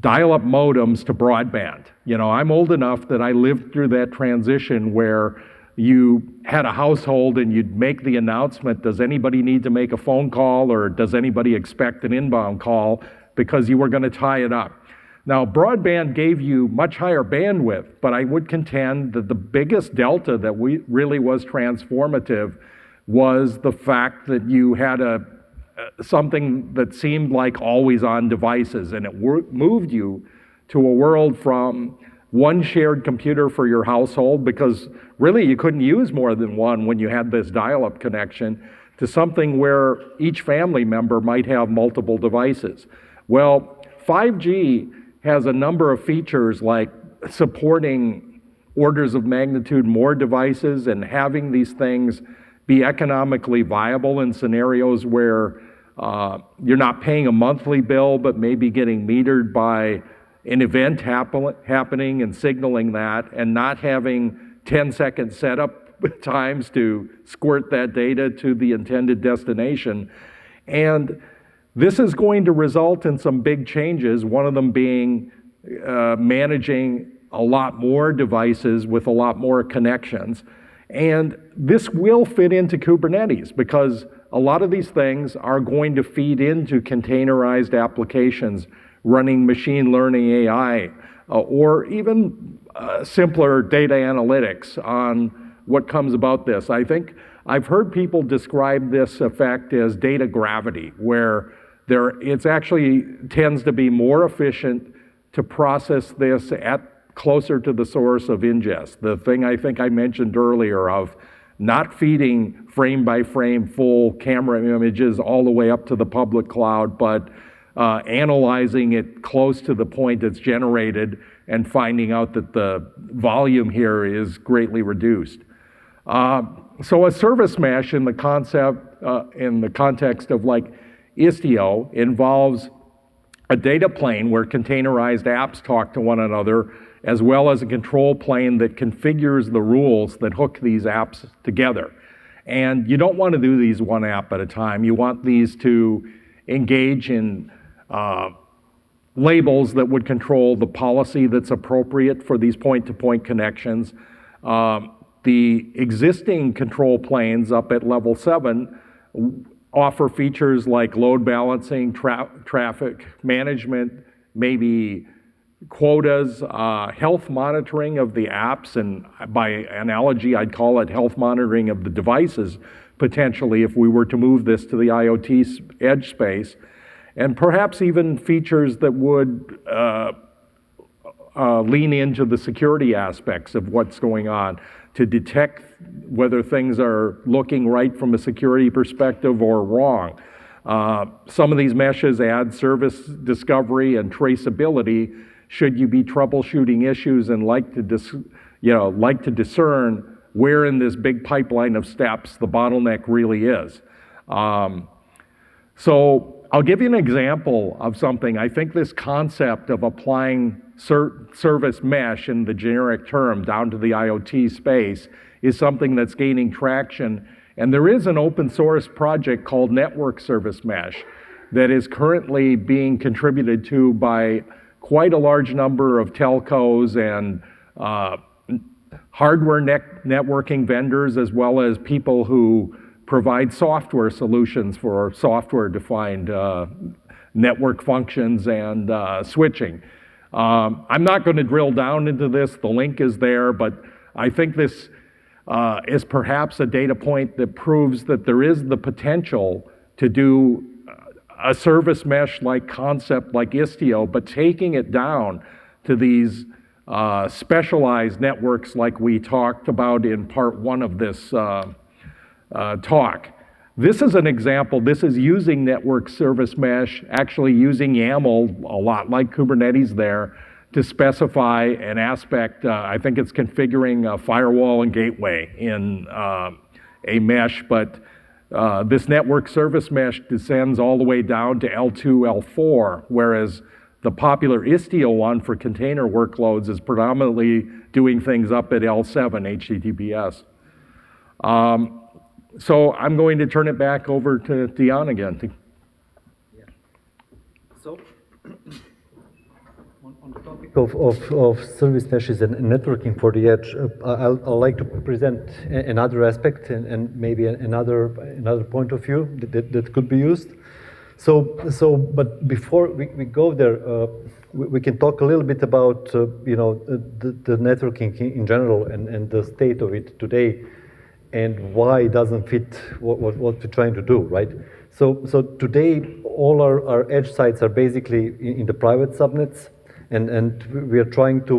dial-up modems to broadband. I'm old enough that I lived through that transition where you had a household and you'd make the announcement, does anybody need to make a phone call or does anybody expect an inbound call, because you were going to tie it up. Now, broadband gave you much higher bandwidth, but I would contend that the biggest delta that really was transformative was the fact that you had something that seemed like always on devices, and it moved you to a world from one shared computer for your household, because really you couldn't use more than one when you had this dial-up connection, to something where each family member might have multiple devices. Well, 5G has a number of features like supporting orders of magnitude more devices and having these things be economically viable in scenarios where you're not paying a monthly bill, but maybe getting metered by an event happening and signaling that, and not having 10-second setup times to squirt that data to the intended destination. And This is going to result in some big changes, one of them being managing a lot more devices with a lot more connections. And this will fit into Kubernetes because a lot of these things are going to feed into containerized applications running machine learning AI or even simpler data analytics on what comes about this. I think I've heard people describe this effect as data gravity, where it's actually tends to be more efficient to process this at closer to the source of ingest. The thing I think I mentioned earlier of not feeding frame by frame full camera images all the way up to the public cloud, but analyzing it close to the point it's generated and finding out that the volume here is greatly reduced. So a service mesh in the context of like Istio involves a data plane where containerized apps talk to one another, as well as a control plane that configures the rules that hook these apps together. And you don't want to do these one app at a time. You want these to engage in labels that would control the policy that's appropriate for these point-to-point connections. The existing control planes up at level 7 offer features like load balancing, traffic management, maybe quotas, health monitoring of the apps, and by analogy, I'd call it health monitoring of the devices, potentially, if we were to move this to the IoT edge space, and perhaps even features that would lean into the security aspects of what's going on to detect whether things are looking right from a security perspective or wrong. Some of these meshes add service discovery and traceability should you be troubleshooting issues and like to discern where in this big pipeline of steps the bottleneck really is. So I'll give you an example of something. I think this concept of applying service mesh in the generic term down to the IoT space is something that's gaining traction. And there is an open source project called Network Service Mesh that is currently being contributed to by quite a large number of telcos and hardware networking vendors, as well as people who provide software solutions for software-defined network functions and switching. I'm not going to drill down into this. The link is there, but I think this is perhaps a data point that proves that there is the potential to do a service mesh-like concept like Istio, but taking it down to these specialized networks like we talked about in part 1 of this talk. This is an example. This is using network service mesh, actually using YAML, a lot like Kubernetes there, to specify an aspect. I think it's configuring a firewall and gateway in a mesh, but this network service mesh descends all the way down to L2, L4, whereas the popular Istio one for container workloads is predominantly doing things up at L7 HTTPS. So I'm going to turn it back over to Dejan again. Yeah. So, on the topic of service meshes and networking for the edge, I'd like to present another aspect and maybe another point of view that could be used. But before we go there, we can talk a little bit about the networking in general and the state of it today, and why it doesn't fit what we're trying to do, right? So today, all our edge sites are basically in the private subnets, and we are trying to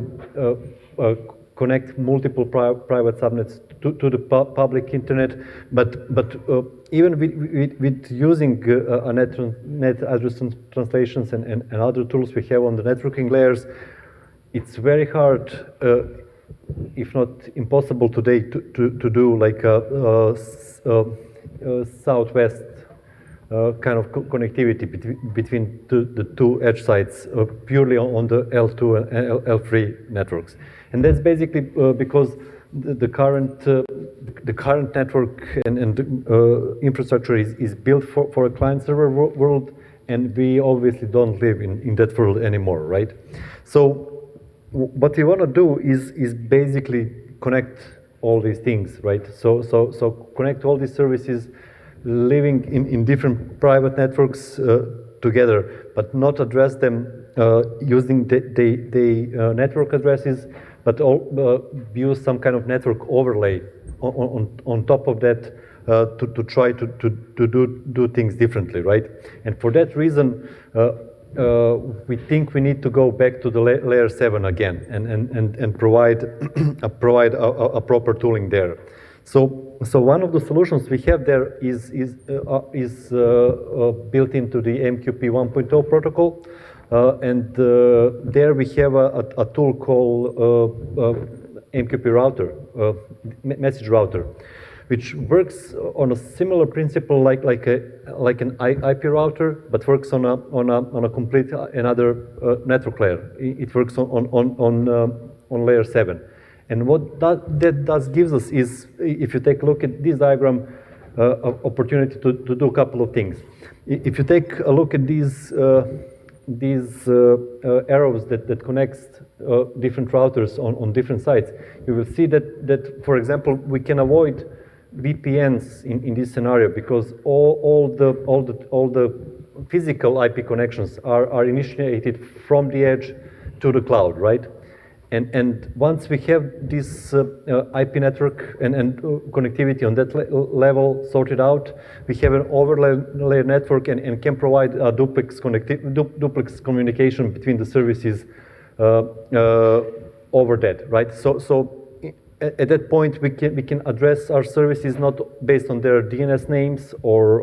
connect multiple private subnets to the public internet. But even with using net address translations and other tools we have on the networking layers, it's very hard, if not impossible today, to do like a southwest kind of connectivity between the two edge sites purely on the L2 and L3 networks. And that's basically because the current network and infrastructure is built for a client server world, and we obviously don't live in that world anymore, right? So what we want to do is basically connect all these things, right? So connect all these services living in different private networks together, but not address them using the network addresses, but use some kind of network overlay on top of that to try to do things differently, right? And for that reason, we think we need to go back to the layer 7 again and provide a proper tooling there. So one of the solutions we have there is built into the MQP 1.0 protocol, and there we have a tool called MQP Router, message router, which works on a similar principle like an IP router, but works on a complete another network layer. It works on layer 7. And what that gives us is, if you take a look at this diagram, opportunity to do a couple of things. If you take a look at these arrows that connects different routers on different sites, you will see that for example, we can avoid VPNs in this scenario because all the physical IP connections are initiated from the edge to the cloud, right? And once we have this IP network and connectivity on that level sorted out, we have an overlay network and can provide a duplex communication between the services over that, right? So at that point, we can address our services not based on their DNS names or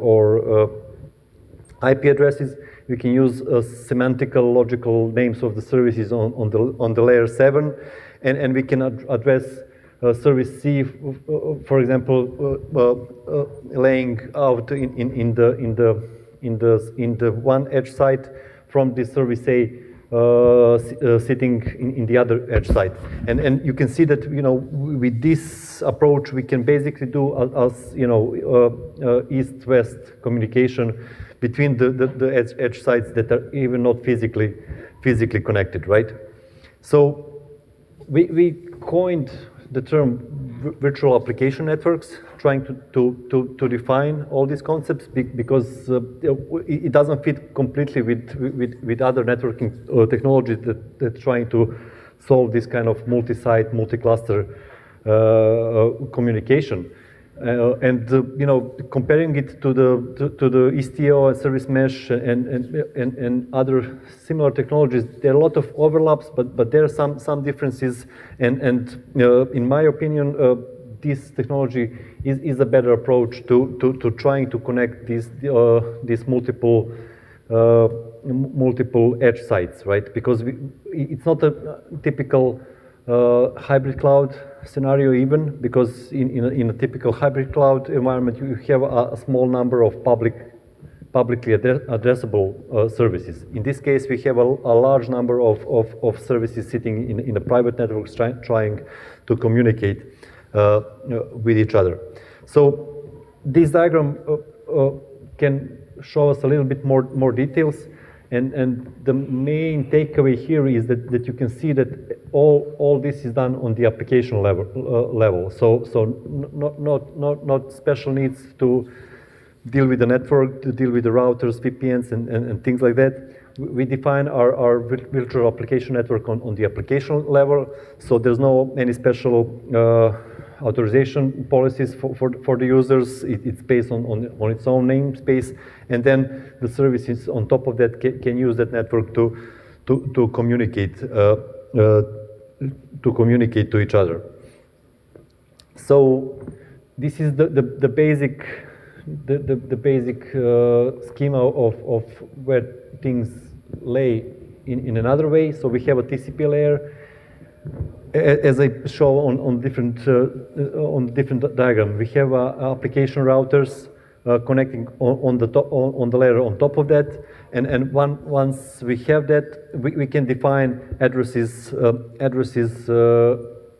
IP addresses. We can use semantical, logical names of the services on the layer 7, and we can address service C, for example, laying out in the one edge site from the service A. Sitting in the other edge site, and you can see that with this approach we can basically do east-west communication between the edge sites that are even not physically connected, right? So we coined the term virtual application networks, trying to define all these concepts because it doesn't fit completely with other networking technologies that trying to solve this kind of multi-site, multi-cluster communication. And comparing it to the Istio and service mesh and other similar technologies, there are a lot of overlaps, but there are some differences. And in my opinion, this technology is a better approach to trying to connect these multiple edge sites, right? Because it's not a typical hybrid cloud scenario even, because in a typical hybrid cloud environment you have a small number of publicly addressable services. In this case we have a large number of services sitting in a private networks trying to communicate with each other. So this diagram can show us a little bit more details. And the main takeaway here is that you can see that all this is done on the application level. So not special needs to deal with the network, to deal with the routers, VPNs, and things like that. We define our virtual application network on the application level. So there's no any special authorization policies for the users. It's based on its own namespace, and then the services on top of that can use that network to communicate to each other. So this is the basic schema of where things lay in another way. So we have a TCP layer, as I show on different diagram. We have application routers connecting on the layer on top of that, and once we have that, we can define addresses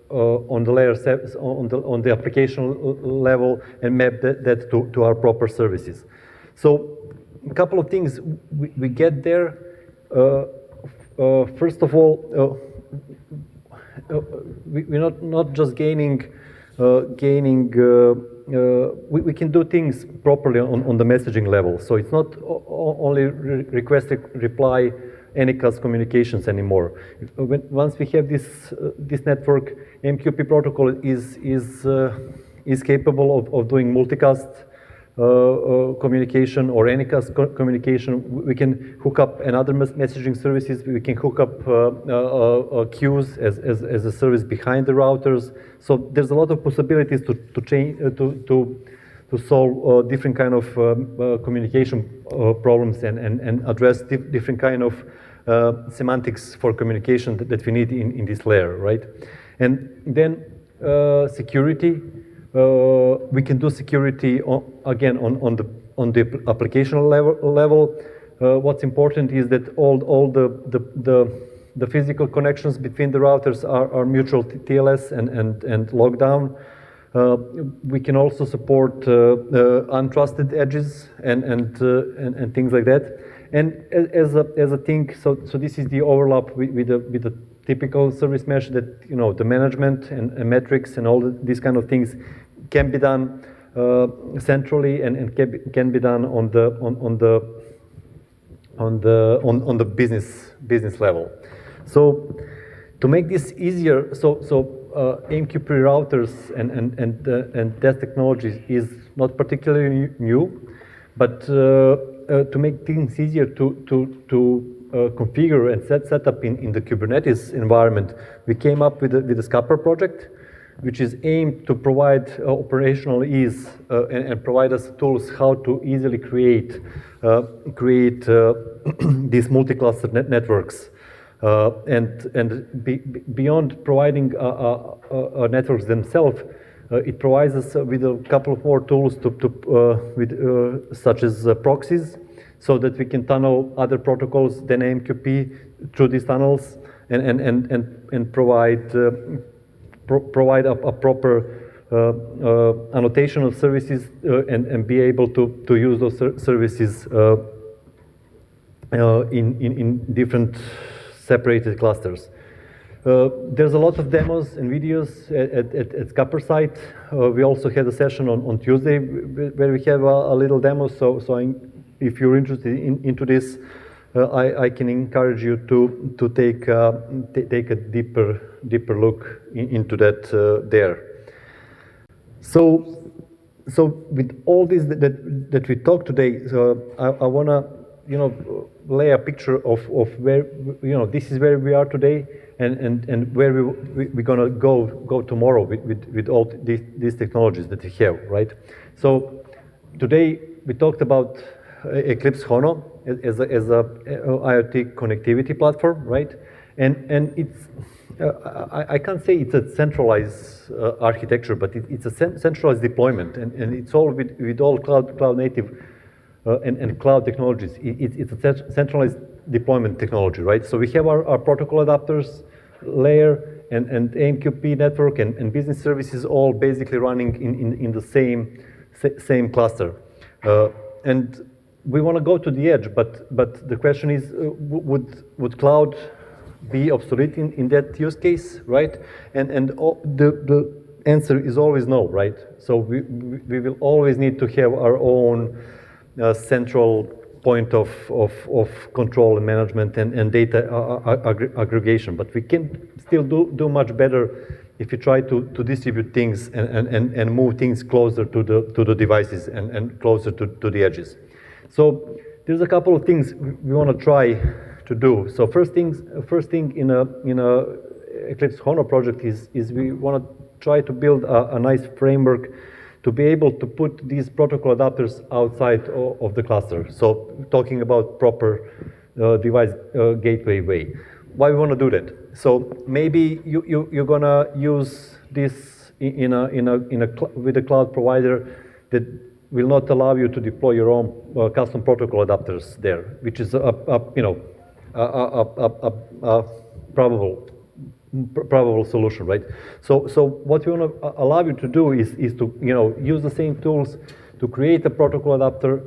on the layer on the application level and map that to our proper services. So a couple of things we get there. First of all, we're not just gaining. We can do things properly on the messaging level. So it's not only request reply anycast communications anymore. Once we have this network, MQP protocol is capable of doing multicast communication or anycast communication. We can hook up another messaging services. We can hook up queues as a service behind the routers. So there's a lot of possibilities to change to solve different kind of communication problems and address different kind of semantics for communication that we need in this layer, right? And then security. We can do security again on the application level. What's important is that all the physical connections between the routers are mutual TLS and lockdown. We can also support untrusted edges and things like that. And as a thing, so this is the overlap with the typical service mesh that, you know, the management and metrics and all these kind of things can be done centrally and can be done on the business level. So to make this easier, MQP routers and that technology is not particularly new, but to make things easier to configure and set up in the Kubernetes environment, we came up with the Scupper project, which is aimed to provide operational ease and provide us tools how to easily create these multi-cluster networks. Beyond providing networks themselves, it provides us with a couple of more tools such as proxies, so that we can tunnel other protocols than AMQP through these tunnels and provide a proper annotation of services and be able to use those services in different separated clusters. There's a lot of demos and videos at Scupper site. We also had a session on Tuesday where we have a little demo. So if you're interested into this, I can encourage you to take a deeper look into that there. So with all this that we talked today, I wanna lay a picture of where this is where we are today and where we're gonna go tomorrow with all these technologies that we have, right? So today we talked about Eclipsehana as a IoT connectivity platform, right? And it's I can't say it's a centralized architecture, but it's a centralized deployment, and it's all with all cloud native and cloud technologies. It's a centralized deployment technology, right? So we have our protocol adapters layer and AMQP network and business services all basically running in the same cluster. And we want to go to the edge, but the question is, would cloud be obsolete in that use case, right? And the answer is always no, right? So we will always need to have our own central point of control and management and data aggregation. But we can still do much better if you try to distribute things and move things closer to the devices and closer to the edges. So there's a couple of things we want to try to do. So first thing in a Eclipsehana project is we want to try to build a nice framework to be able to put these protocol adapters outside of the cluster. So talking about proper device gateway way. Why we want to do that? So maybe you're gonna use this with a cloud provider that will not allow you to deploy your own custom protocol adapters there, which is a probable probable solution, right? So what we want to allow you to do is to use the same tools to create a protocol adapter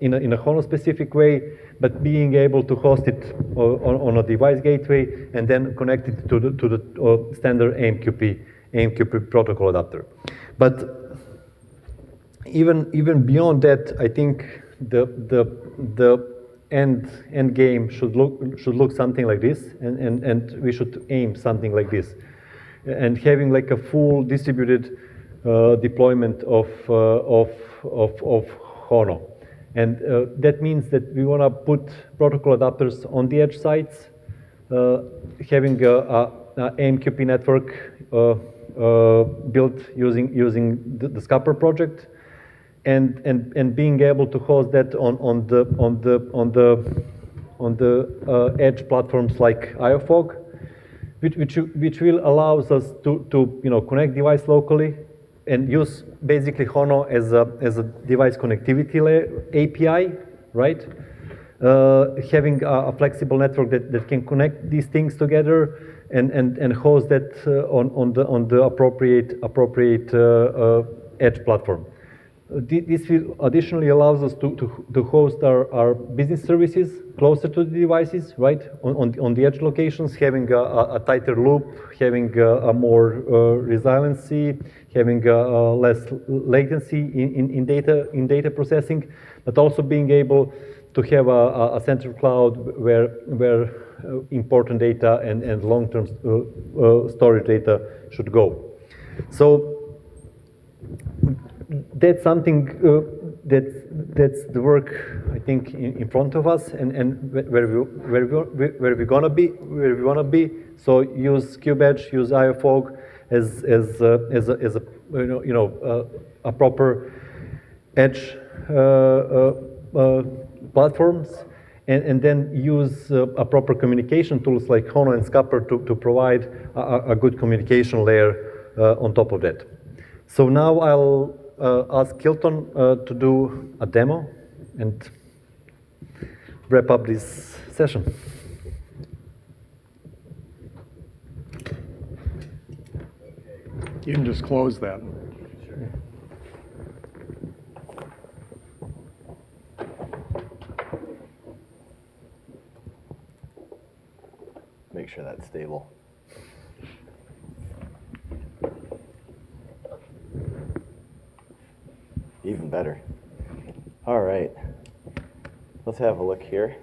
in a HONO specific way, but being able to host it on a device gateway and then connect it to the standard AMQP protocol adapter. But even beyond that, I think the end game should look something like this, and we should aim something like this, and having like a full distributed deployment of HONO. And that means that we want to put protocol adapters on the edge sites, having a AMQP network built using the Scupper project, and being able to host that on the edge platforms like IOFOG, which will allows us to connect device locally and use basically HONO as a device connectivity API, right? Having a flexible network that can connect these things together and host that on the appropriate edge platform. This will additionally allows us to host our business services closer to the devices, right? On the edge locations, having a tighter loop, having a more resiliency, having less latency in data processing, but also being able to have a central cloud where important data and long-term storage data should go. So that's something that's the work, I think, in front of us, and where we wanna be. So use KubeEdge, use IOFOG as a proper edge platforms, and then use a proper communication tools like HONO and Scupper to provide a good communication layer on top of that. So now I'll ask Hilton to do a demo and wrap up this session. You can just close that. Sure. Make sure that's stable. Even better. All right, let's have a look here.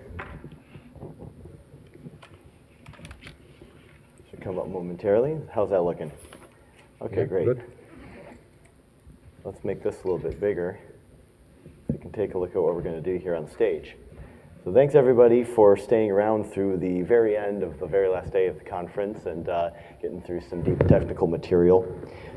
Should come up momentarily. How's that looking? Okay, great. Good. Let's make this a little bit bigger so you can take a look at what we're going to do here on stage. So thanks everybody for staying around through the very end of the very last day of the conference and getting through some deep technical material.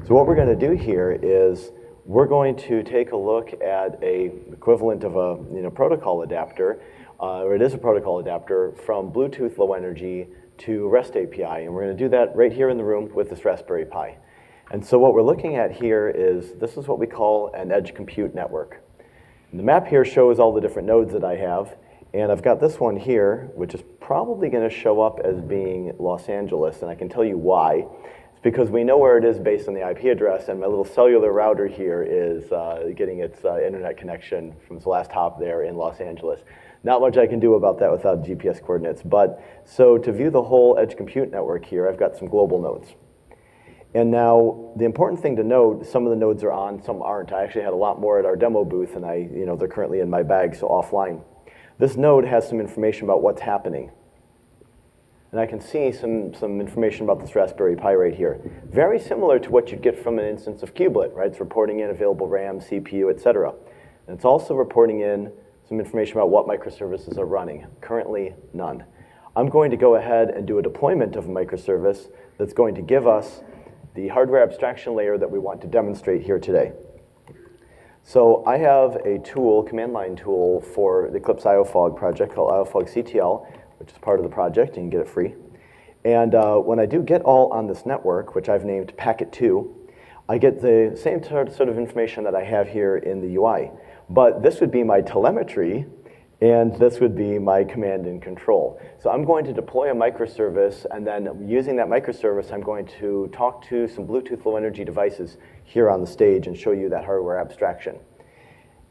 So what we're going to do here is we're going to take a look at a equivalent of a protocol adapter, or it is a protocol adapter from Bluetooth Low Energy to REST API, and we're going to do that right here in the room with this Raspberry Pi. And so what we're looking at here is this is what we call an edge compute network. And the map here shows all the different nodes that I have, and I've got this one here, which is probably going to show up as being Los Angeles, and I can tell you why. Because we know where it is based on the IP address, and my little cellular router here is getting its internet connection from its last hop there in Los Angeles. Not much I can do about that without GPS coordinates, but so to view the whole edge compute network here, I've got some global nodes. And now, the important thing to note, some of the nodes are on, some aren't. I actually had a lot more at our demo booth, and they're currently in my bag, so offline. This node has some information about what's happening. And I can see some information about this Raspberry Pi right here. Very similar to what you'd get from an instance of Kubelet, right? It's reporting in available RAM, CPU, et cetera. And it's also reporting in some information about what microservices are running. Currently, none. I'm going to go ahead and do a deployment of a microservice that's going to give us the hardware abstraction layer that we want to demonstrate here today. So I have a tool, command line tool, for the Eclipse IOFOG project called IOFOG CTL, which is part of the project, and you can get it free. And when I do get all on this network, which I've named Packet 2, I get the same sort of information that I have here in the UI. But this would be my telemetry, And this would be my command and control. So I'm going to deploy a microservice, and then using that microservice, I'm going to talk to some Bluetooth Low Energy devices here on the stage and show you that hardware abstraction.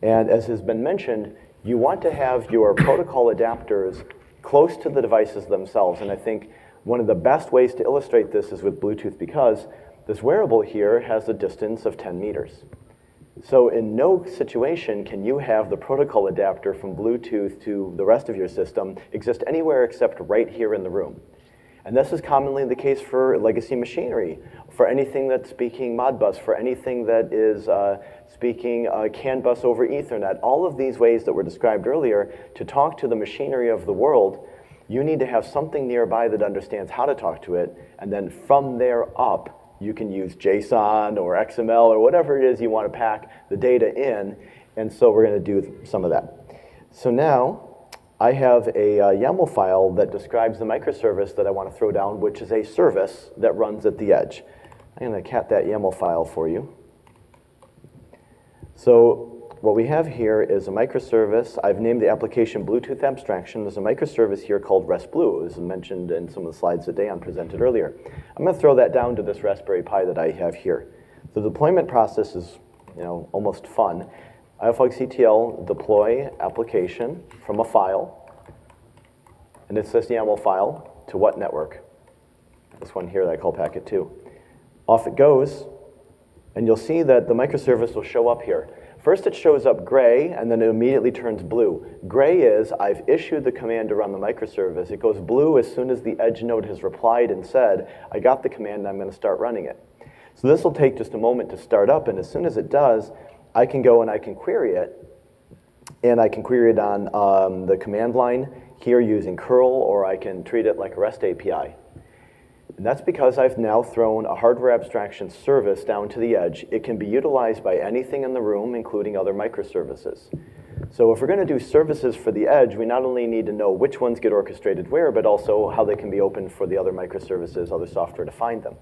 And as has been mentioned, you want to have your protocol adapters close to the devices themselves. And I think one of the best ways to illustrate this is with Bluetooth, because this wearable here has a distance of 10 meters. So in no situation can you have the protocol adapter from Bluetooth to the rest of your system exist anywhere except right here in the room. And this is commonly the case for legacy machinery, for anything that's speaking Modbus, for anything that is speaking CAN bus over Ethernet. All of these ways that were described earlier, to talk to the machinery of the world, you need to have something nearby that understands how to talk to it, and then from there up, you can use JSON or XML or whatever it is you want to pack the data in, and so we're going to do some of that. So now, I have a YAML file that describes the microservice that I want to throw down, which is a service that runs at the edge. I'm going to cat that YAML file for you. So what we have here is a microservice. I've named the application Bluetooth Abstraction. There's a microservice here called REST-Blue, as mentioned in some of the slides that Dejan presented earlier. I'm going to throw that down to this Raspberry Pi that I have here. The deployment process is, almost fun. IOFOGCTL deploy application from a file, and it's this YAML file to what network? This one here that I call packet 2. Off it goes, and you'll see that the microservice will show up here. First it shows up gray, and then it immediately turns blue. Gray is I've issued the command to run the microservice. It goes blue as soon as the edge node has replied and said, I got the command and I'm going to start running it. So this will take just a moment to start up, and as soon as it does, I can go and I can query it. And I can query it on the command line here using curl, or I can treat it like a REST API. And that's because I've now thrown a hardware abstraction service down to the edge. It can be utilized by anything in the room, including other microservices. So if we're going to do services for the edge, we not only need to know which ones get orchestrated where, but also how they can be opened for the other microservices, other software to find them.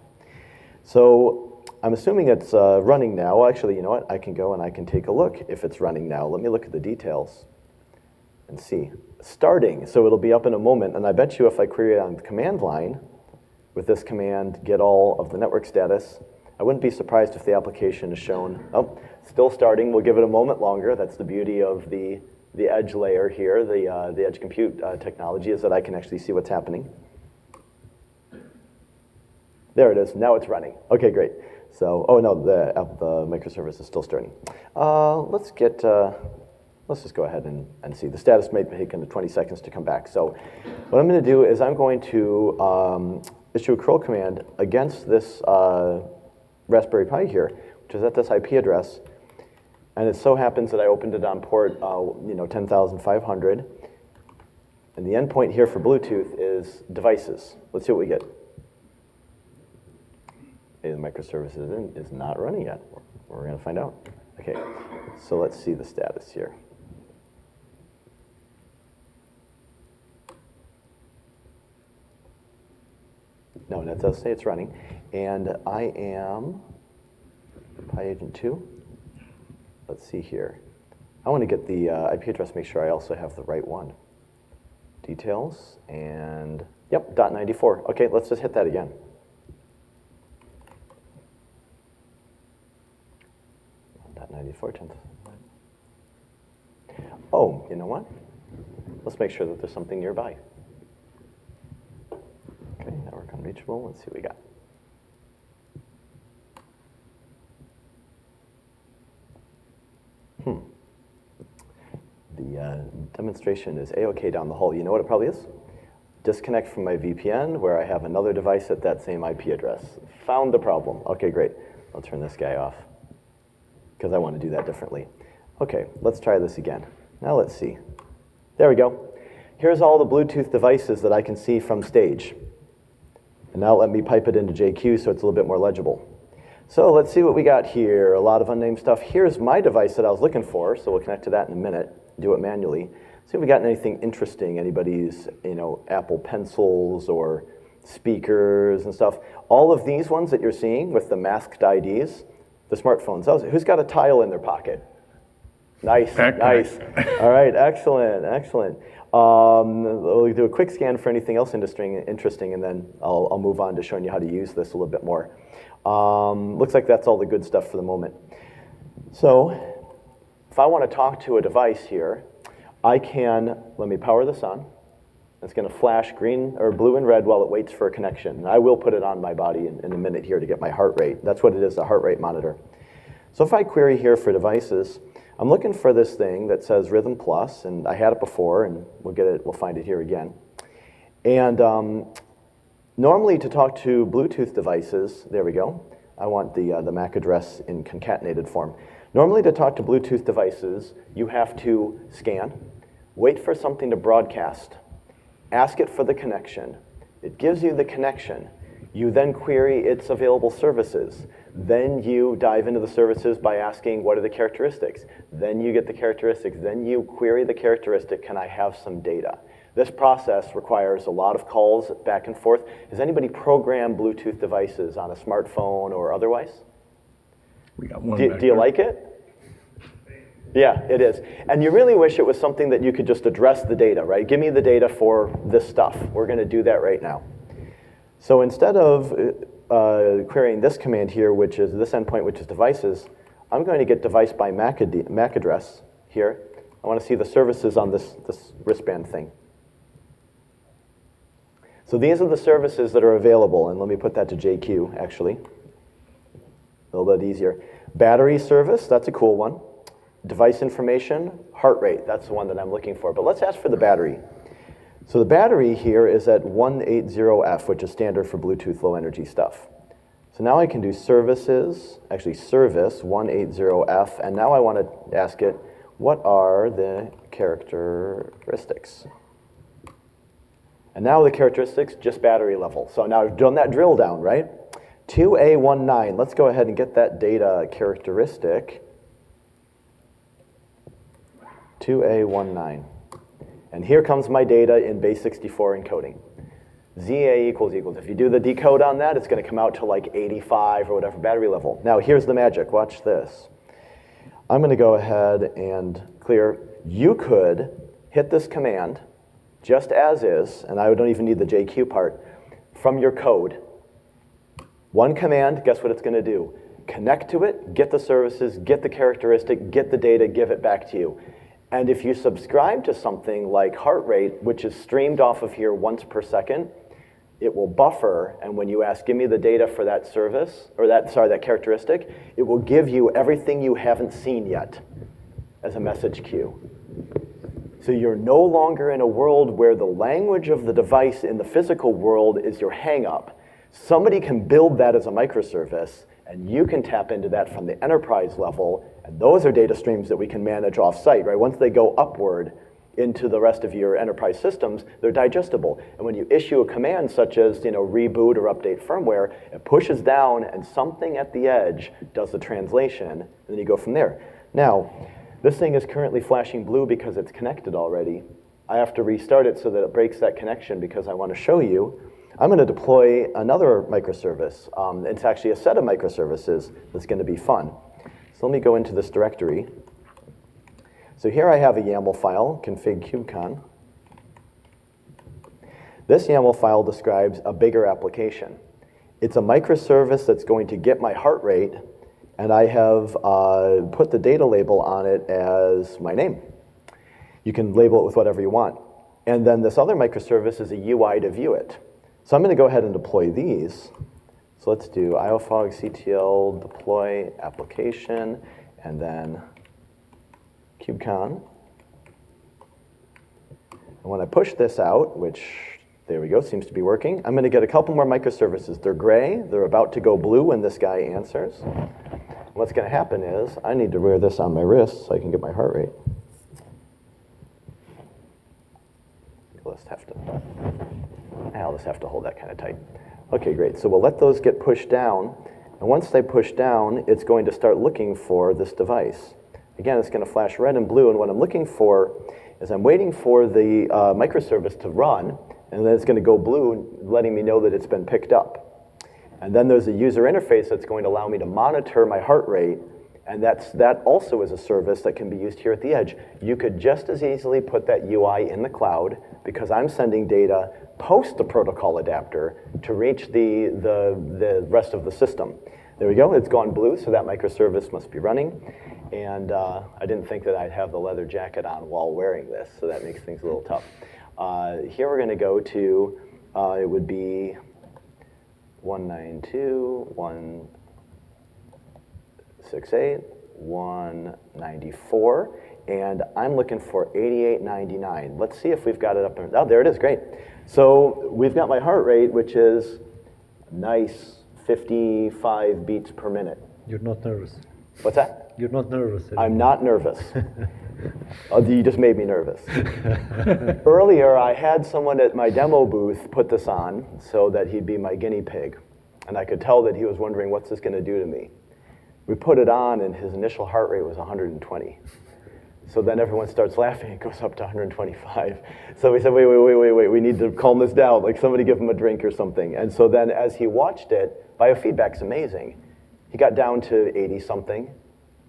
So I'm assuming it's running now. Well, actually, you know what? I can go and I can take a look if it's running now. Let me look at the details and see. Starting, so it'll be up in a moment, and I bet you if I query it on the command line, with this command, get all of the network status, I wouldn't be surprised if the application is shown, still starting. We'll give it a moment longer. That's the beauty of the edge layer here, the edge compute technology, is that I can actually see what's happening. There it is. Now it's running. Okay, great. So, the microservice is still starting. Let's just go ahead and see. The status may take 20 seconds to come back. So what I'm going to do is I'm going to issue a curl command against this Raspberry Pi here, which is at this IP address. And it so happens that I opened it on port 10,500. And the endpoint here for Bluetooth is devices. Let's see what we get. The microservice is not running yet. We're going to find out. Okay, so let's see the status here. No, that does say it's running. And I am Pi Agent 2. Let's see here. I want to get the IP address, make sure I also have the right one. Details, and yep, .94. Okay, let's just hit that again. .94. Oh, you know what? Let's make sure that there's something nearby. Okay, network unreachable. Let's see what we got. The demonstration is A-OK down the hall. You know what it probably is? Disconnect from my VPN where I have another device at that same IP address. Found the problem. Okay, great. I'll turn this guy off because I want to do that differently. Okay, let's try this again. Now let's see. There we go. Here's all the Bluetooth devices that I can see from stage. And now let me pipe it into JQ so it's a little bit more legible. So let's see what we got here. A lot of unnamed stuff. Here's my device that I was looking for, so we'll connect to that in a minute, do it manually. See if we got anything interesting, anybody's Apple Pencils or speakers and stuff. All of these ones that you're seeing with the masked IDs, the smartphones. Who's got a tile in their pocket? Nice, nice. All right, excellent, excellent. We'll do a quick scan for anything else interesting, and then I'll move on to showing you how to use this a little bit more. Looks like that's all the good stuff for the moment. So if I want to talk to a device here, I can, let me power this on. It's going to flash green or blue and red while it waits for a connection. And I will put it on my body in a minute here to get my heart rate. That's what it is, a heart rate monitor. So if I query here for devices, I'm looking for this thing that says Rhythm Plus, and I had it before, and we'll find it here again. And normally to talk to Bluetooth devices, there we go. I want the MAC address in concatenated form. Normally to talk to Bluetooth devices, you have to scan, wait for something to broadcast, ask it for the connection. It gives you the connection. You then query its available services. Then you dive into the services by asking, what are the characteristics? Then you get the characteristics. Then you query the characteristic, can I have some data? This process requires a lot of calls back and forth. Has anybody programmed Bluetooth devices on a smartphone or otherwise? We got one Do you like it? Yeah, it is. And you really wish it was something that you could just address the data, right? Give me the data for this stuff. We're going to do that right now. So instead of querying this command here, which is this endpoint, which is devices, I'm going to get device by MAC address here. I want to see the services on this wristband thing. So these are the services that are available, and let me put that to JQ, actually. A little bit easier. Battery service, that's a cool one. Device information, heart rate, that's the one that I'm looking for. But let's ask for the battery. So the battery here is at 180F, which is standard for Bluetooth low energy stuff. So now I can do services, actually service 180F, and now I want to ask it, what are the characteristics? And now the characteristics, just battery level. So now I've done that drill down, right? 2A19, let's go ahead and get that data characteristic. 2A19. And here comes my data in base64 encoding. ZA equals. If you do the decode on that, it's going to come out to like 85 or whatever battery level. Now here's the magic, watch this. I'm going to go ahead and clear. You could hit this command just as is, and I don't even need the JQ part, from your code. One command, guess what it's going to do? Connect to it, get the services, get the characteristic, get the data, give it back to you. And if you subscribe to something like heart rate, which is streamed off of here once per second, it will buffer, and when you ask, give me the data for that service, or that characteristic, it will give you everything you haven't seen yet as a message queue. So you're no longer in a world where the language of the device in the physical world is your hang-up. Somebody can build that as a microservice, and you can tap into that from the enterprise level, and those are data streams that we can manage off-site, right? Once they go upward into the rest of your enterprise systems, they're digestible. And when you issue a command such as, reboot or update firmware, it pushes down and something at the edge does the translation, and then you go from there. Now, this thing is currently flashing blue because it's connected already. I have to restart it so that it breaks that connection because I want to show you. I'm going to deploy another microservice. It's actually a set of microservices that's going to be fun. So let me go into this directory. So here I have a YAML file, config KubeCon. This YAML file describes a bigger application. It's a microservice that's going to get my heart rate, and I have put the data label on it as my name. You can label it with whatever you want. And then this other microservice is a UI to view it. So I'm going to go ahead and deploy these. So let's do iofog ctl deploy application, and then KubeCon. And when I push this out, which, there we go, seems to be working, I'm going to get a couple more microservices. They're gray. They're about to go blue when this guy answers. What's going to happen is I need to wear this on my wrist so I can get my heart rate. I'll just have to hold that kind of tight. Okay, great. So we'll let those get pushed down. And once they push down, it's going to start looking for this device. Again, it's going to flash red and blue. And what I'm looking for is I'm waiting for the microservice to run. And then it's going to go blue, letting me know that it's been picked up. And then there's a user interface that's going to allow me to monitor my heart rate And that also is a service that can be used here at the edge. You could just as easily put that UI in the cloud, because I'm sending data post the protocol adapter to reach the rest of the system. There we go, it's gone blue, so that microservice must be running. And I didn't think that I'd have the leather jacket on while wearing this, so that makes things a little tough. Here we're gonna go to, it would be 192.168, 194, and I'm looking for 88.99. Let's see if we've got it up there. Oh, there it is, great. So we've got my heart rate, which is nice 55 beats per minute. You're not nervous. What's that? You're not nervous anymore. I'm not nervous. Oh, you just made me nervous. Earlier, I had someone at my demo booth put this on so that he'd be my guinea pig. And I could tell that he was wondering, what's this gonna do to me? We put it on and his initial heart rate was 120. So then everyone starts laughing, it goes up to 125. So we said, wait, we need to calm this down. Like somebody give him a drink or something. And so then as he watched it, biofeedback's amazing. He got down to 80 something,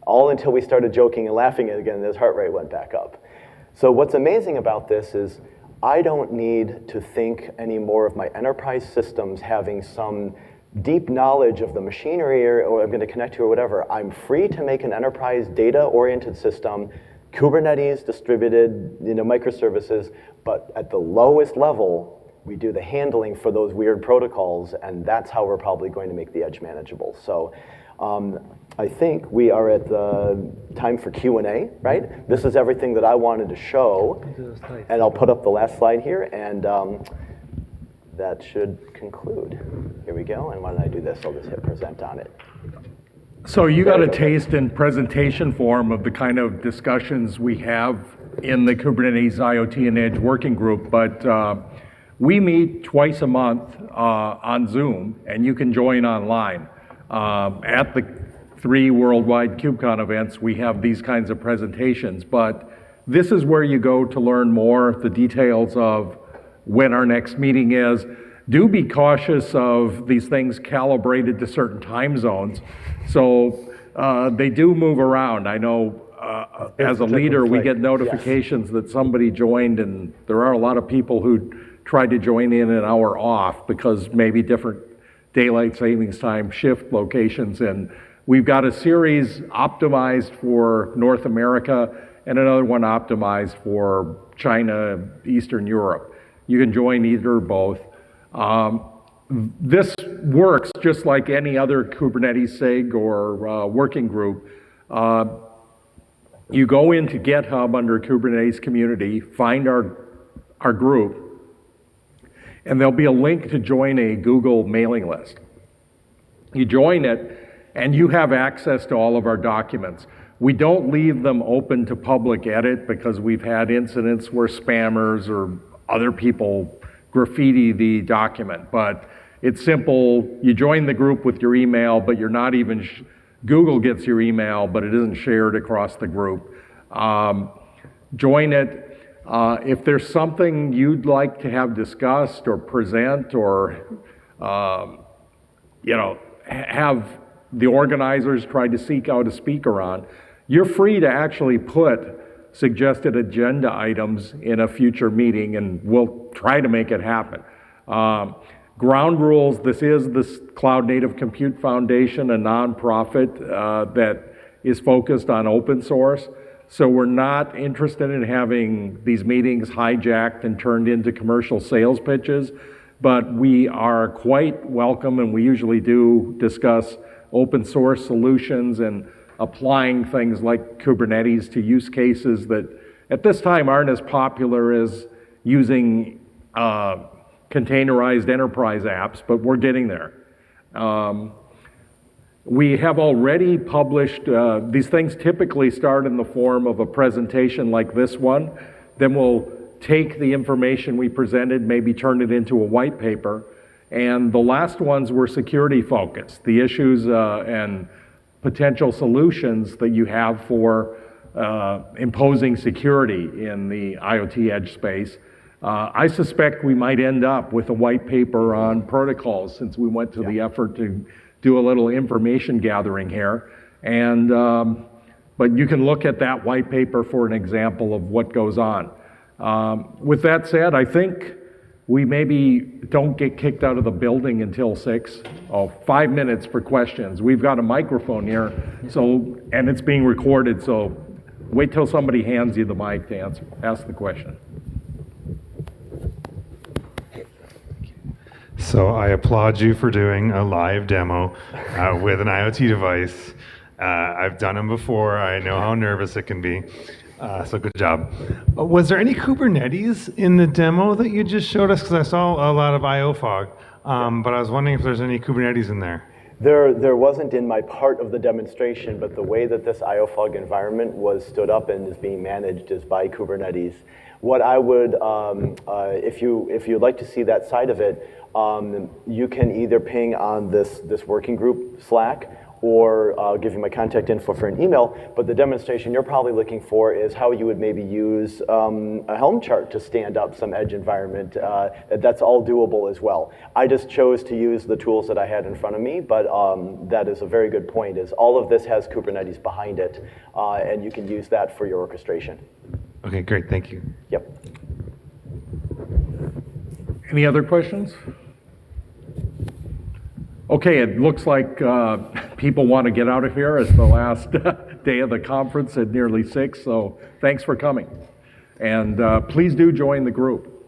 all until we started joking and laughing again, and his heart rate went back up. So what's amazing about this is I don't need to think anymore of my enterprise systems having some deep knowledge of the machinery or I'm going to connect to or whatever. I'm free to make an enterprise data-oriented system, Kubernetes distributed, microservices, but at the lowest level, we do the handling for those weird protocols, and that's how we're probably going to make the edge manageable. So I think we are at the time for Q&A, right? This is everything that I wanted to show, and I'll put up the last slide here, and that should conclude. Here we go, and why don't I do this? I'll just hit present on it. So you got a taste in presentation form of the kind of discussions we have in the Kubernetes IoT and Edge working group, but we meet twice a month on Zoom, and you can join online. At the 3 worldwide KubeCon events, we have these kinds of presentations, but this is where you go to learn more, the details of when our next meeting is. Do be cautious of these things calibrated to certain time zones. So they do move around. I know as a leader, we get notifications that somebody joined, and there are a lot of people who tried to join in an hour off because maybe different daylight savings time shift locations. And we've got a series optimized for North America and another one optimized for China, Eastern Europe. You can join either or both. This works just like any other Kubernetes SIG or working group. You go into GitHub under Kubernetes community, find our group, and there'll be a link to join a Google mailing list. You join it, and you have access to all of our documents. We don't leave them open to public edit because we've had incidents where spammers or other people graffiti the document, but it's simple. You join the group with your email, but you're not even, Google gets your email, but it isn't shared across the group. Join it. If there's something you'd like to have discussed or present or, have the organizers try to seek out a speaker on, you're free to actually put suggested agenda items in a future meeting, and we'll try to make it happen. Ground rules, this is the Cloud Native Compute Foundation, a nonprofit that is focused on open source. So we're not interested in having these meetings hijacked and turned into commercial sales pitches, but we are quite welcome, and we usually do discuss open source solutions and applying things like Kubernetes to use cases that at this time aren't as popular as using containerized enterprise apps, but we're getting there. We have already published, these things typically start in the form of a presentation like this one, then we'll take the information we presented, maybe turn it into a white paper, and the last ones were security focused, the issues and potential solutions that you have for imposing security in the IoT edge space. I suspect we might end up with a white paper on protocols since we went to the effort to do a little information gathering here. And, but you can look at that white paper for an example of what goes on. With that said, I think we maybe don't get kicked out of the building until 6. 5 minutes for questions. We've got a microphone here, so, and it's being recorded, so wait till somebody hands you the mic to ask the question. So I applaud you for doing a live demo with an IoT device. I've done them before. I know how nervous it can be. So good job. Was there any Kubernetes in the demo that you just showed us? Because I saw a lot of IO fog, but I was wondering if there's any Kubernetes in there. There wasn't in my part of the demonstration, but the way that this IOFog environment was stood up and is being managed is by Kubernetes. What I would, if you'd like to see that side of it, you can either ping on this working group Slack, or I'll give you my contact info for an email, but the demonstration you're probably looking for is how you would maybe use a Helm chart to stand up some edge environment. That's all doable as well. I just chose to use the tools that I had in front of me, but that is a very good point, is all of this has Kubernetes behind it, and you can use that for your orchestration. Okay, great, thank you. Yep. Any other questions? Okay, it looks like people want to get out of here. It's the last day of the conference at nearly 6, so thanks for coming. And please do join the group.